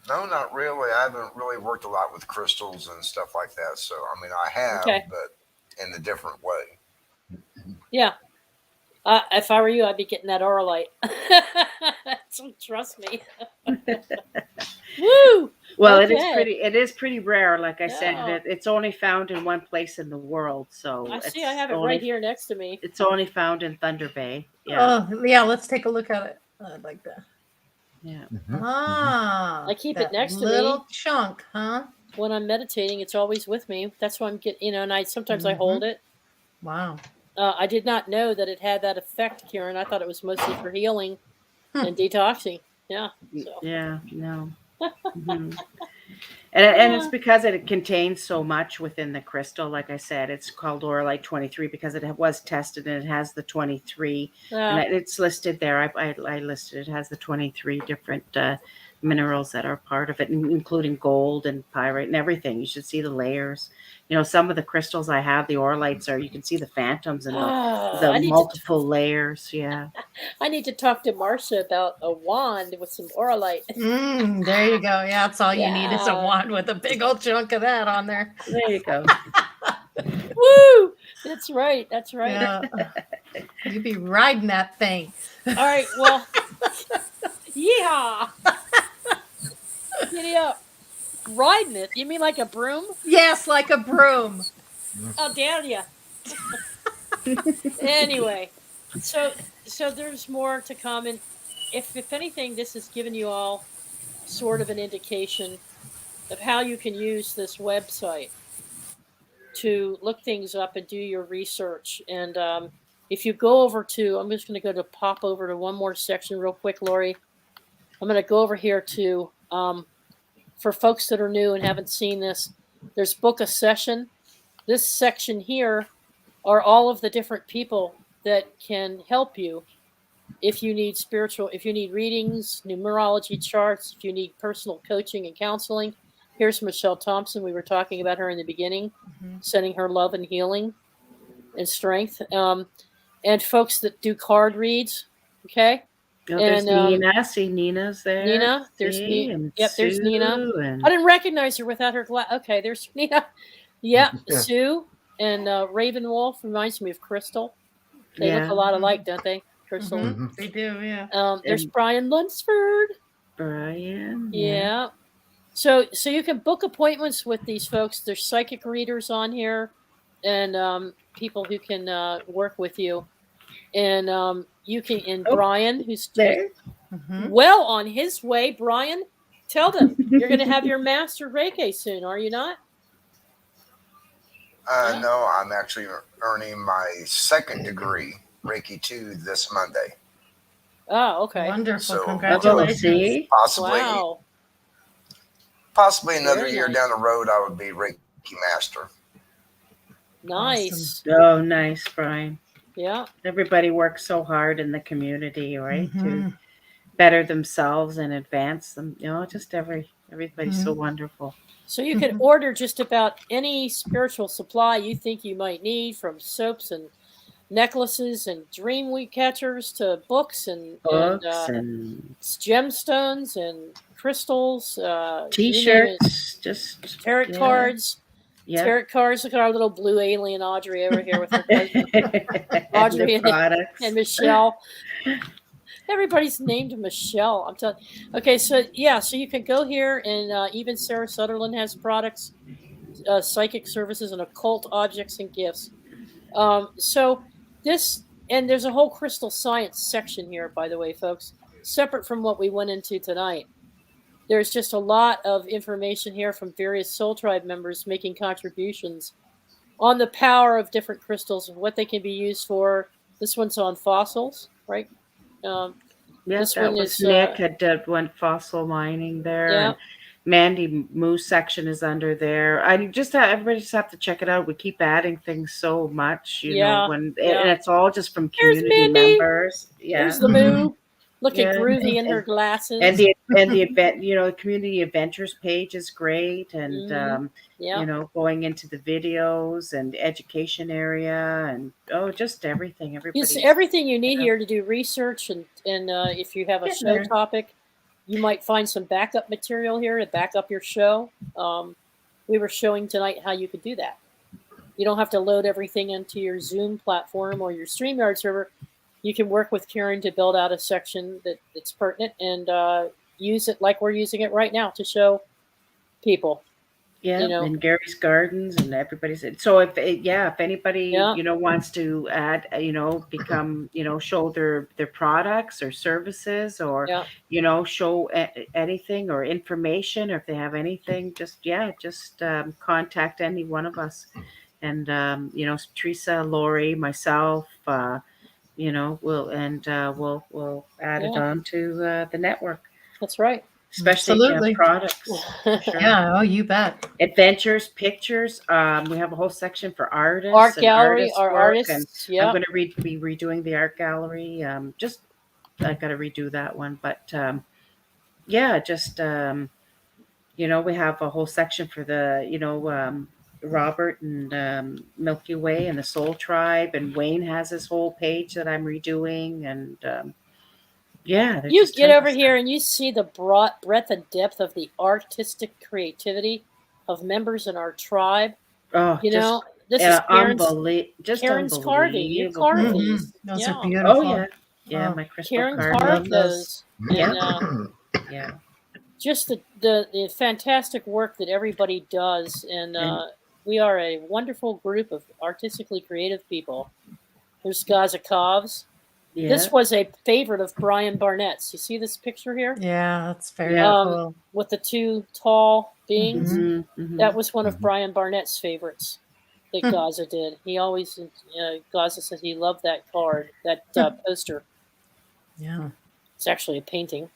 No, not really. I haven't really worked a lot with crystals and stuff like that. So, I mean, I have, Okay. but in a different way. Yeah. If I were you, I'd be getting that Oralite. So trust me. Woo! Well, Okay. it is pretty rare. Like I said, Yeah. it's only found in one place in the world. So I see. it's I have it only, right here next to me. It's only found in Thunder Bay. Yeah. Oh, yeah. Let's take a look at it. I like that. Yeah. Ah. I keep it that next to little me. chunk, huh? When I'm meditating, it's always with me. That's why I'm getting, and sometimes I hold it. Wow. I did not know that it had that effect, Karen. I thought it was mostly for healing and detoxing. Yeah. So. Yeah. No. Mhm. And it's because it contains so much within the crystal. Like I said, it's called Oralite 23 because it was tested and it has the 23, Yeah. and it's listed there. I listed it has the 23 different minerals that are part of it, including gold and pyrite and everything. You should see the layers. Some of the crystals I have, the orlites, you can see the phantoms and the I need multiple layers. Yeah. I need to talk to Marsha about a wand with some oralite. There you go. Yeah, that's all you need is a Yeah. wand with a big old chunk of that on there. There you go. Woo! That's right. That's right. Yeah. You be riding that thing. All right. Well, yeehaw! Giddy up. Riding it? You mean like a broom? Yes, like a broom. How dare you? Anyway, so there's more to come, and if anything, this has given you all sort of an indication of how you can use this website to look things up and do your research. And if you go over to, I'm just going to pop over to one more section real quick, Lori. I'm going to go over here to, for folks that are new and haven't seen this, there's book a session. This section here are all of the different people that can help you if you need if you need readings, numerology charts, if you need personal coaching and counseling. Here's Michelle Thompson. We were talking about her in the beginning, sending her love and healing and strength. And folks that do card reads, okay? There's Nina. See, Nina's there. Nina, there's Nina. Yep, there's Nina. I didn't recognize her without her glass. Okay, there's Nina. Yep, yeah. Sue and Ravenwolf reminds me of Crystal. They look a lot alike, don't they? Crystal. They do, yeah. There's Brian Lunsford. Brian. Yeah. So you can book appointments with these folks. There's psychic readers on here, and people who can work with you. And you can. And Brian, who's there, well on his way. Brian, tell them you're going to have your master Reiki soon, are you not? No, I'm actually earning my second degree, Reiki 2, this Monday. Oh, okay. Wonderful. So, congratulations. Possibly another year down the road, I would be Reiki Master. Nice. Awesome. Oh, nice, Brian. Yeah. Everybody works so hard in the community, right? To better themselves and advance them. Just everybody's so wonderful. So you can order just about any spiritual supply you think you might need, from soaps and necklaces and dream weed catchers to books and gemstones and crystals, T-shirts, just tarot cards. Yeah. Tarot cards. Look at our little blue alien Audrey over here with her husband. Audrey and Michelle. Everybody's named Michelle. I'm telling you. Okay, so you can go here, and even Sarah Sutherland has products, psychic services, and occult objects and gifts. So this, and there's a whole crystal science section here, by the way, folks, separate from what we went into tonight. There's just a lot of information here from various Soul Tribe members making contributions on the power of different crystals and what they can be used for. This one's on fossils, right? Yes, that was Nick had went fossil mining there. Yeah. And Mandy Moose section is under there. Everybody just have to check it out. We keep adding things so much, and it's all just from community members. Yeah. There's the Moo looking groovy in her glasses. And the event, the community adventures page is great, and going into the videos and education area, and just everything. It's everything you need here to do research, and if you have a show topic, you might find some backup material here to back up your show. We were showing tonight how you could do that. You don't have to load everything into your Zoom platform or your StreamYard server. You can work with Karen to build out a section that's pertinent and use it like we're using it right now to show people. Yeah, and Gary's Gardens and everybody's. So if anybody wants to add, become, show their products or services, or show anything or information, or if they have anything, just contact any one of us, and Teresa, Lori, myself, we'll add it on to the network. That's right. Especially products. Sure. Yeah, oh, you bet. Adventures, pictures. We have a whole section for artists. Art gallery, our artists. And I'm going to be redoing the art gallery. I got to redo that one, but yeah, just we have a whole section for the Robert and Milky Way and the Soul Tribe, and Wayne has his whole page that I'm redoing, and yeah, there's You just get tons of over stuff. here and you see the broad breadth and depth of the artistic creativity of members in our tribe. Oh, You just know, this is Karen's carving. You unbelievable. carve Mhm. these. Those are Yeah. Oh beautiful. yeah, Oh, my crystal Karen card. carved Love those. those. Yeah, And yeah. just the fantastic work that everybody does. And we are a wonderful group of artistically creative people. There's Gazza Cavs. Yeah. This was a favorite of Brian Barnett's. You see this picture here? yeah, that's very Yeah. cool. With the two tall beings. Mhm. That was one of Mhm. Brian Barnett's favorites that Gaza did. He always, Gaza said he loved that card, that poster. Yeah. It's actually a painting.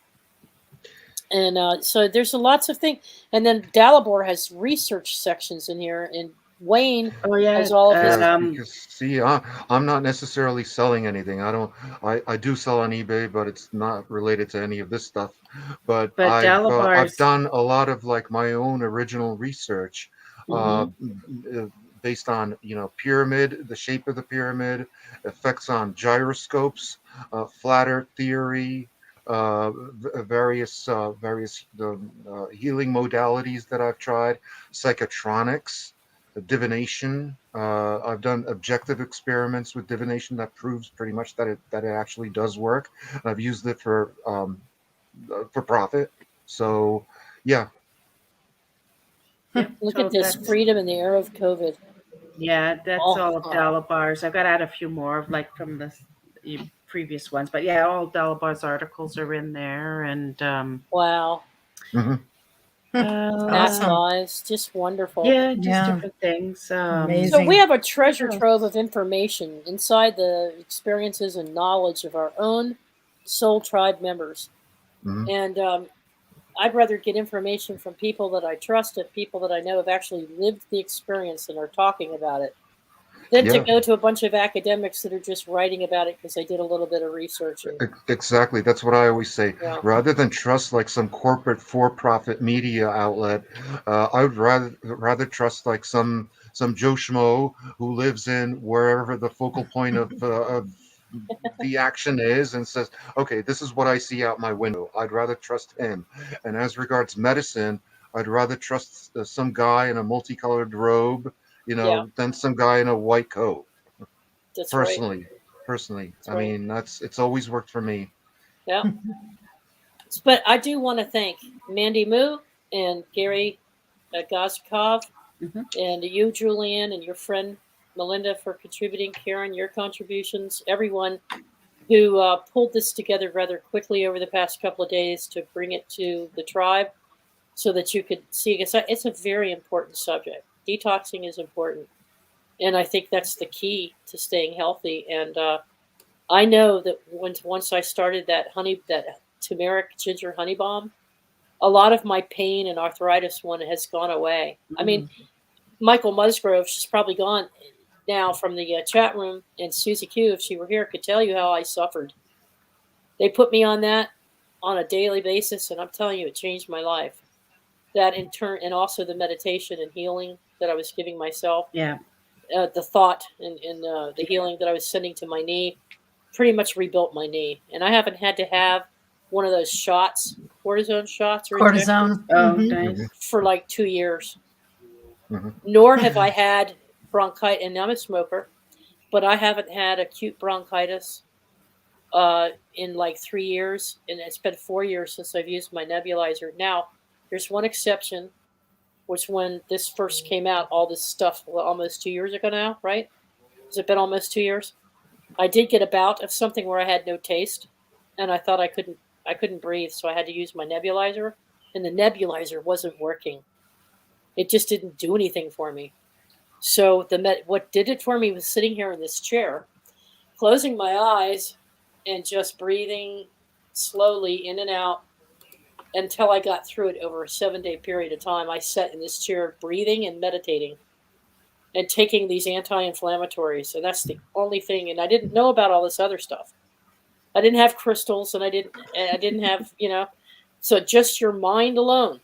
And so there's lots of things. And then Dalibor has research sections in here, and Wayne Oh yeah. has all of his. Yeah, because see, I'm not necessarily selling anything. I do sell on eBay, but it's not related to any of this stuff. But I've Dalabar's. done a lot of like my own original research, based on pyramid, the shape of the pyramid, effects on gyroscopes, flat Earth theory, various healing modalities that I've tried, psychotronics, divination. I've done objective experiments with divination that proves pretty much that it actually does work. And I've used it for profit. So yeah. Look So at this that's- freedom in the era of COVID. Yeah, that's Oh, all of Dalabar's. I've got to add a few more, like from the previous ones, but yeah, all Dalabar's articles are in there, and Wow. Mhm. Awesome. Guys, just wonderful. yeah, just Yeah. different things. Amazing. So we have a treasure else? trove of information inside the experiences and knowledge of our own soul tribe members. Mhm. And I'd rather get information from people that I trust and people that I know have actually lived the experience and are talking about it than to Yeah. go to a bunch of academics that are just writing about it because they did a little bit of research. And, Exactly. That's what I always say. Yeah. Rather than trust like some corporate for-profit media outlet, I would rather trust like some Joe Schmo who lives in wherever the focal point of the action is and says, okay, this is what I see out my window. I'd rather trust him. And as regards medicine, I'd rather trust some guy in a multicolored robe, Yeah. than some guy in a white coat. that's right. Personally, That's I right. mean, it's always worked for me. Yeah. But I do want to thank Mandy Moo and Gary Gazza Cav, and you, Julianne, and your friend Mylinda for contributing, Karen, your contributions, everyone who pulled this together rather quickly over the past couple of days to bring it to the tribe so that you could see. It's a very important subject. Detoxing is important. And I think that's the key to staying healthy. And I know that once I started that turmeric ginger honey balm, a lot of my pain and arthritis one has gone away. I mean, Michael Musgrove, she's probably gone now from the chat room, and Susie Q, if she were here, could tell you how I suffered. They put me on that on a daily basis, and I'm telling you, it changed my life. That in turn, and also the meditation and healing that I was giving myself. Yeah. The thought and the healing that I was sending to my knee pretty much rebuilt my knee. And I haven't had to have one of those shots, cortisone shots or Cortisone. Oh, Mhm. nice. for like 2 years. Mhm. Nor have I had bronchitis, and I'm a smoker, but I haven't had acute bronchitis in like 3 years, and it's been 4 years since I've used my nebulizer. Now, there's one exception, which when this first came out, all this stuff, well, almost 2 years ago now, right? Has it been almost 2 years? I did get a bout of something where I had no taste, and I thought I couldn't breathe, so I had to use my nebulizer, and the nebulizer wasn't working. It just didn't do anything for me. So what did it for me was sitting here in this chair, closing my eyes and just breathing slowly in and out until I got through it over a 7-day period of time. I sat in this chair breathing and meditating and taking these anti-inflammatories. And that's the only thing. And I didn't know about all this other stuff. I didn't have crystals, and I didn't have, So just your mind alone.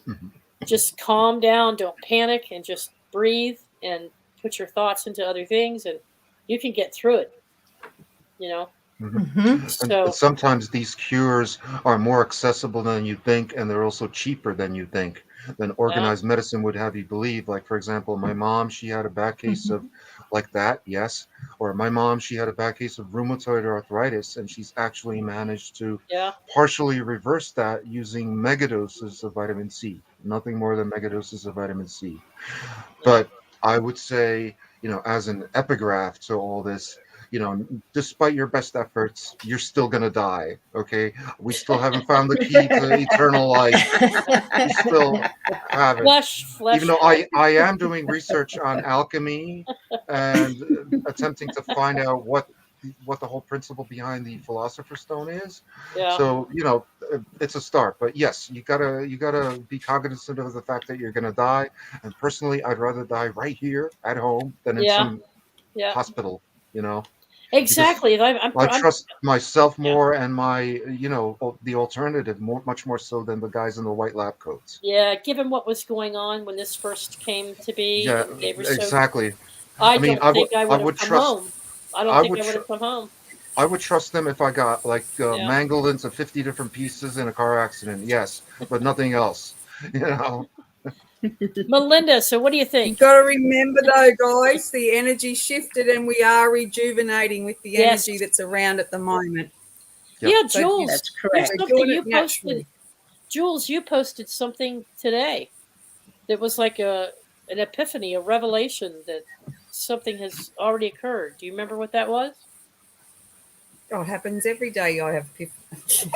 Mhm. Just calm down, don't panic, and just breathe and put your thoughts into other things, and you can get through it, you know? And So, sometimes these cures are more accessible than you think, and they're also cheaper than you think, than yeah, organized medicine would have you believe. Like, for example, my mom, she had a bad case of like that, yes. Or my mom, she had a bad case of rheumatoid arthritis, and she's actually managed to yeah, partially reverse that using megadoses of vitamin C, nothing more than megadoses of vitamin C. yeah, But I would say, as an epigraph to all this, despite your best efforts, you're still going to die. Okay. We still haven't found the key to eternal life. We still haven't. Even flesh though dies. I am doing research on alchemy and attempting to find out what the whole principle behind the philosopher's stone is. Yeah, So it's a start, but yes, you gotta be cognizant of the fact that you're gonna die. And personally, I'd rather die right here at home than in yeah, some yeah. hospital, because Exactly. I trust myself yeah, more and my the alternative much more so than the guys in the white lab coats. yeah. Given what was going on when this first came to be, Yeah, and they were so, exactly. I I mean, don't think I I would have would come trust home. I don't I think would I would tr- have come home. I would trust them if I got like Yeah. mangled into 50 different pieces in a car accident. Yes, but nothing else. You know. Melinda, so what do you You've think? got to remember, though, guys, the energy shifted and we are rejuvenating with the Yes. energy that's around at the moment. Yep. Yeah, So Jules, That's there's correct. we're something doing you it naturally. posted. Jules, you posted something today that was like an epiphany, a revelation that something has already occurred. Do you remember what that was? Oh, it happens every day. I have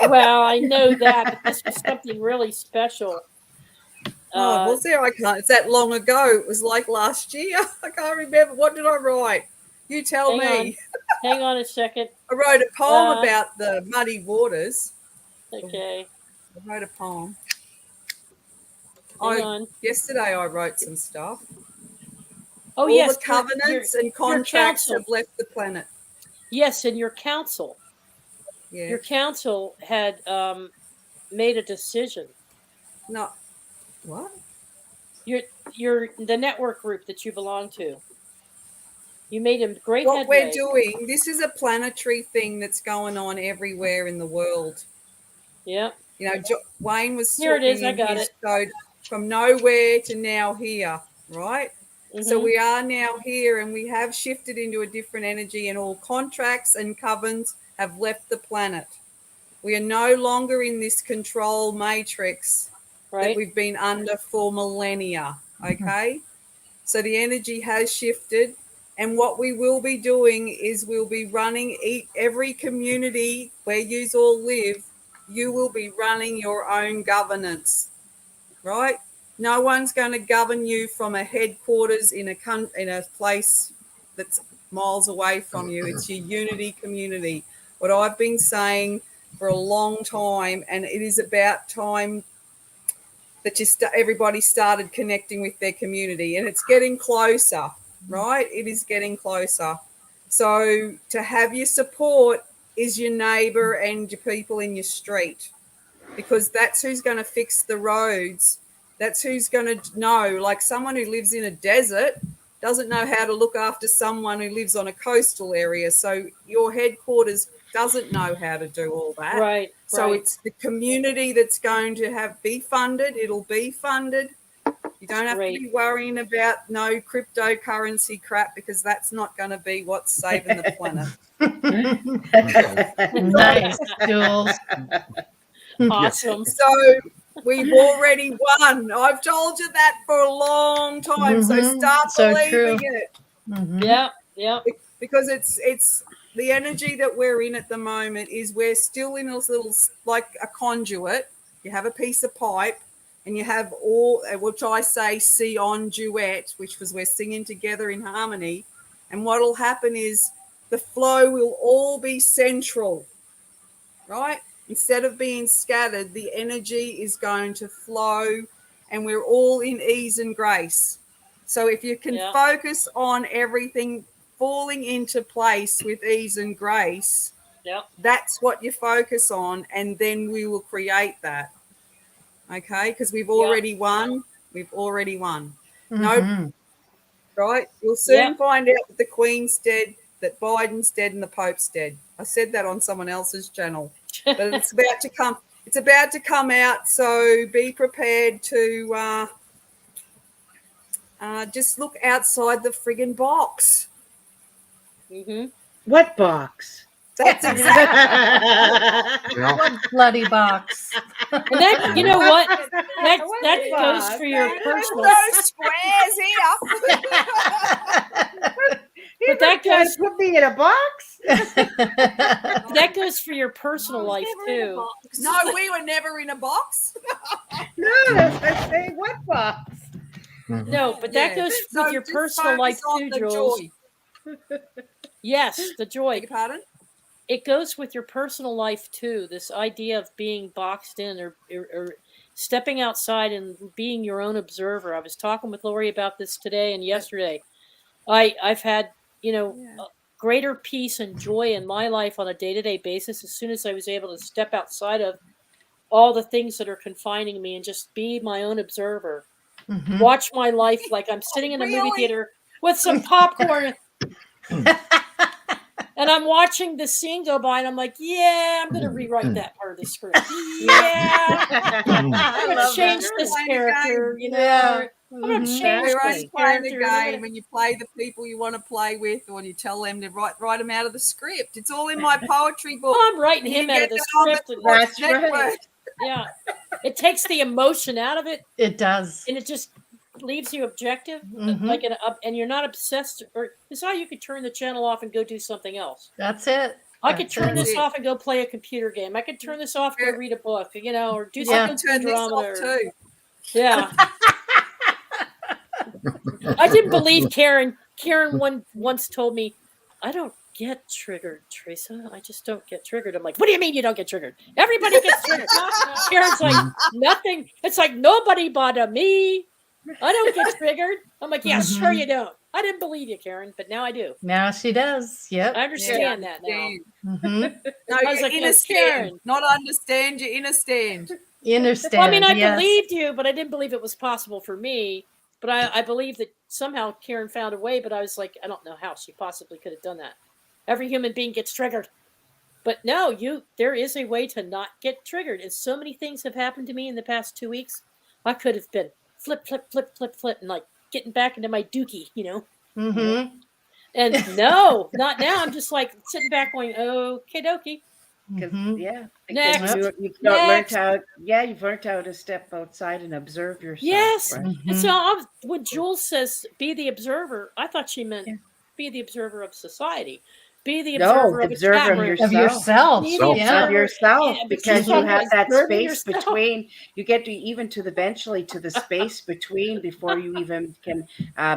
Well, I know that, but this was something really special. Oh, was there? I can't. It's that long ago. It was like last year. I can't remember. What did I write? You tell me. Hang on a second. I wrote a poem about the muddy waters. Okay. I wrote a poem. Hang on. Yesterday I wrote some stuff. Oh, All yes, the covenants and your contracts council. have left the planet. Yes, and your council. Yeah. Your council had made a decision. No. What? The network group that you belong to. You made a great What we're headway. doing, this is a planetary thing that's going on everywhere in the world. Yeah. You know, Wayne was Here it is. talking I in got his it. code from nowhere to now here, right? So Mhm. we are now here and we have shifted into a different energy, and all contracts and covens have left the planet. We are no longer in this control matrix that Right. we've been under for millennia, okay? So the energy has shifted, and what we will be doing is we'll be running every community where you all live. You will be running your own governance, right? No one's going to govern you from a headquarters in a place that's miles away from you. It's your unity community. What I've been saying for a long time, and it is about time that everybody started connecting with their community, and it's getting closer, right? It is getting closer. So to have your support is your neighbor and your people in your street, because that's who's going to fix the roads. That's who's going to know. Like someone who lives in a desert doesn't know how to look after someone who lives on a coastal area. So your headquarters doesn't know how to do all that. Right. So right. it's the community that's going to be funded. It'll be funded. You don't have to be worrying about no cryptocurrency crap, because that's not going to be what's saving the planet. Nice, Jules. Awesome. So we've already won. I've told you that for a long time. So start believing it. Yeah. Yeah. Because it's the energy that we're in at the moment is we're still in a little, like a conduit. You have a piece of pipe and you have all, which I say see on duet, which was we're singing together in harmony. And what'll happen is the flow will all be central, right? Instead of being scattered, the energy is going to flow, and we're all in ease and grace. So if you can focus on everything falling into place with ease and grace, Yeah. That's what you focus on, and then we will create that. Okay, because we've already won. We've already won. No, Mhm. right? You'll soon find out that the Queen's dead, that Biden's dead, and the Pope's dead. I said that on someone else's channel, but it's about to come. It's about to come out, so be prepared to just look outside the friggin' box. Mm-hmm. What box? That's exactly. Yeah. What bloody box? And that, you know what? That goes for your personal. No squares here. But that goes. Put me in a box. That goes for your personal life too. No, we were never in a box. No, that's what I say. What box? No, but that goes So with your just personal life focus on too, the Jules. joy. Yes, the joy. Beg your pardon? It goes with your personal life too. This idea of being boxed in or stepping outside and being your own observer. I was talking with Lori about this today and yesterday. I've had, greater peace and joy in my life on a day-to-day basis as soon as I was able to step outside of all the things that are confining me and just be my own observer. Mhm. Watch my life like I'm sitting in a movie theater with some popcorn. And I'm watching the scene go by, and I'm like, I'm going to rewrite that part of the script. I'm going to change this character, Yeah. I'm going to Mhm. change You're this only playing the character. game, and you play the people you want to play with, or you tell them to write them out of the script. It's all in my poetry book. I'm writing And him you out of get the that on the script. That's network. right. Yeah. It takes the emotion out of it, It does. and it just leaves you objective, Mhm. and you're not obsessed. Or it's how you could turn the channel off and go do something else. That's it. I could That's turn it. this it. off and go play a computer game. I could turn this off and go read a book, or do Yeah. something Turn this off drama. too. Yeah. I didn't believe Karen. Karen once told me, I don't get triggered, Teresa. I just don't get triggered. I'm like, what do you mean you don't get triggered? Everybody gets triggered. Karen's like, nothing. It's like, nobody bother me. I don't get triggered. I'm like, yeah, sure you don't. I didn't believe you, Karen, but now I do. Now she does. Yep. I understand that now. Mhm. No, I was you like, in a stand. Karen. Not understand, you're in a stand. You understand. Well, I mean, I yes. believed you, but I didn't believe it was possible for me. But I believe that somehow Karen found a way, but I was like, I don't know how she possibly could have done that. Every human being gets triggered. But no, there is a way to not get triggered. And so many things have happened to me in the past 2 weeks. I could have been flip, and like getting back into my dookie, Mhm. And no, not now. I'm just like sitting back going, okay, dokie. Mhm. Yeah, Next. because you've learned how. Yeah, you've learned how to step outside and observe yourself. Yes. right? And so when Jules says be the observer, I thought she meant be the observer of society. Be the observer of a chat of room. yourself. Of yourself. Be the Self. Yeah. Of yourself, but because she's you talking have about that observing space yourself. between. You get to eventually to the space between before you even can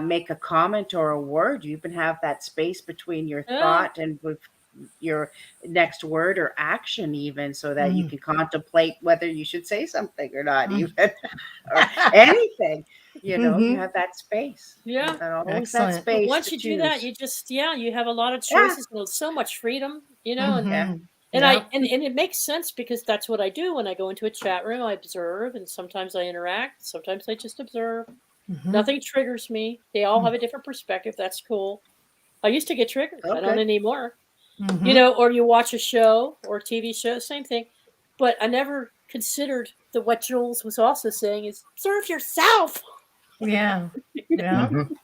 make a comment or a word. You even have that space between your Yeah. thought and with your next word or action, even so that you can contemplate whether you should say something or not, even or anything. You have that space. Yeah. You've got always Excellent. that space. Once to you do that, choose. you just you have a lot of choices and so much freedom, and Mhm. and Yeah. and it makes sense because that's what I do when I go into a chat room. I observe, and sometimes I interact. Sometimes I just observe. Mhm. Nothing triggers me. They all have a different perspective. That's cool. I used to get triggered. I don't Okay. anymore. Mhm. Or you watch a show or a TV show, same thing. But I never considered that what Jules was also saying is observe yourself. Yeah. Yeah. Mhm.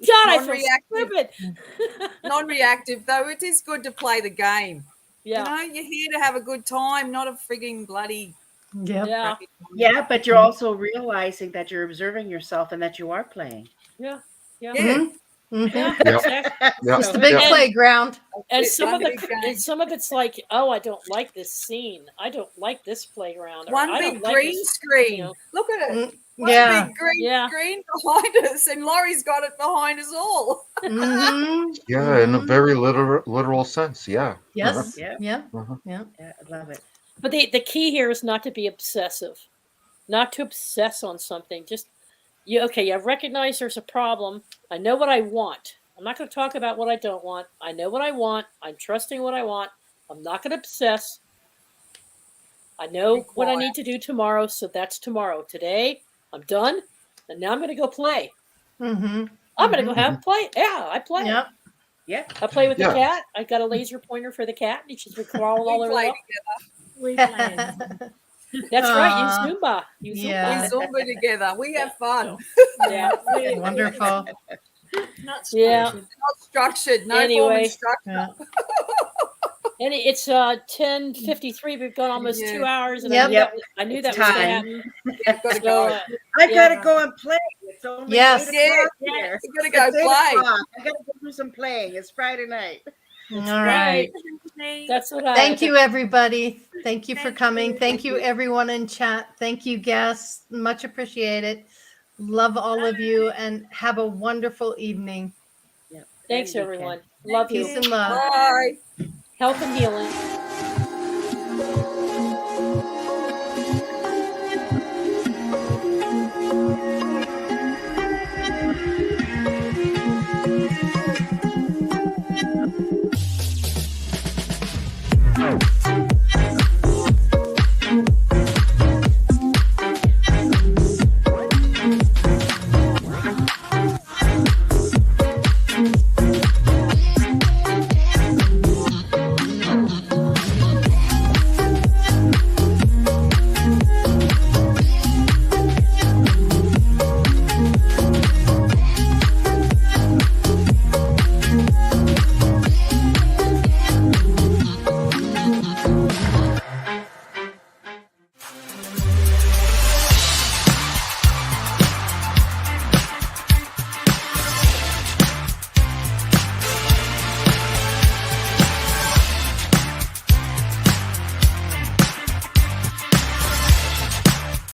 God, I feel Non-reactive. stupid. Non-reactive, though, it is good to play the game. Yeah. You're here to have a good time, not a frigging bloody. Yep. Yeah. Yeah, but you're also realizing that you're observing yourself and that you are playing. Yeah. Yeah. Yeah. Mhm. Mhm. Yeah. Yeah. Exactly. Yeah. It's the big Yeah. playground. And It's some one of big game. it's like, oh, I don't like this scene. I don't like this playground. Or, One I big don't like green this, screen. Look at it. Mm, One Yeah. big green Yeah. screen behind us, and Laurie's got it behind us all. Mhm. Yeah, in a Mhm. very literal sense. Yeah. Yes. Yeah. Yeah. Uh-huh. Yeah. Yeah, I love it. But the key here is not to be obsessive, not to obsess on something. Just you recognize there's a problem. I know what I want. I'm not going to talk about what I don't want. I know what I want. I'm trusting what I want. I'm not going to obsess. I know Be what I quiet. need to do tomorrow, so that's tomorrow. Today, I'm done, and now I'm going to go play. Mm-hmm. I'm going to go have play. Yeah, I play. Yep. Yeah. I play with the Yeah. cat. I got a laser pointer for the cat, and she's been crawling all We over the play wall. We play. That's right. Aw. You Zumba. You Yeah. We Zumba together. We have fun. Yeah. Wonderful. Not Yeah. structured. Not structured. No form Anyway. of structure. Yeah. And it's 10:53. We've gone almost Yeah. 2 hours, and Yep. I knew It's that was going to time. happen. We've got to So, go. I Yeah. gotta go and play. It's only Yes. 8 o'clock Yeah. here. We've got to go It's 8 play. o'clock. I gotta go do some playing. It's Friday night. All right. right. That's what I Thank you, everybody. Thank you for Thank coming. you. Thank you, everyone in chat. Thank you, guests. Much appreciated. Love all of you and have a wonderful evening. Yep. Thanks, Great weekend. everyone. Love Peace you. and love. Bye. Health and healing.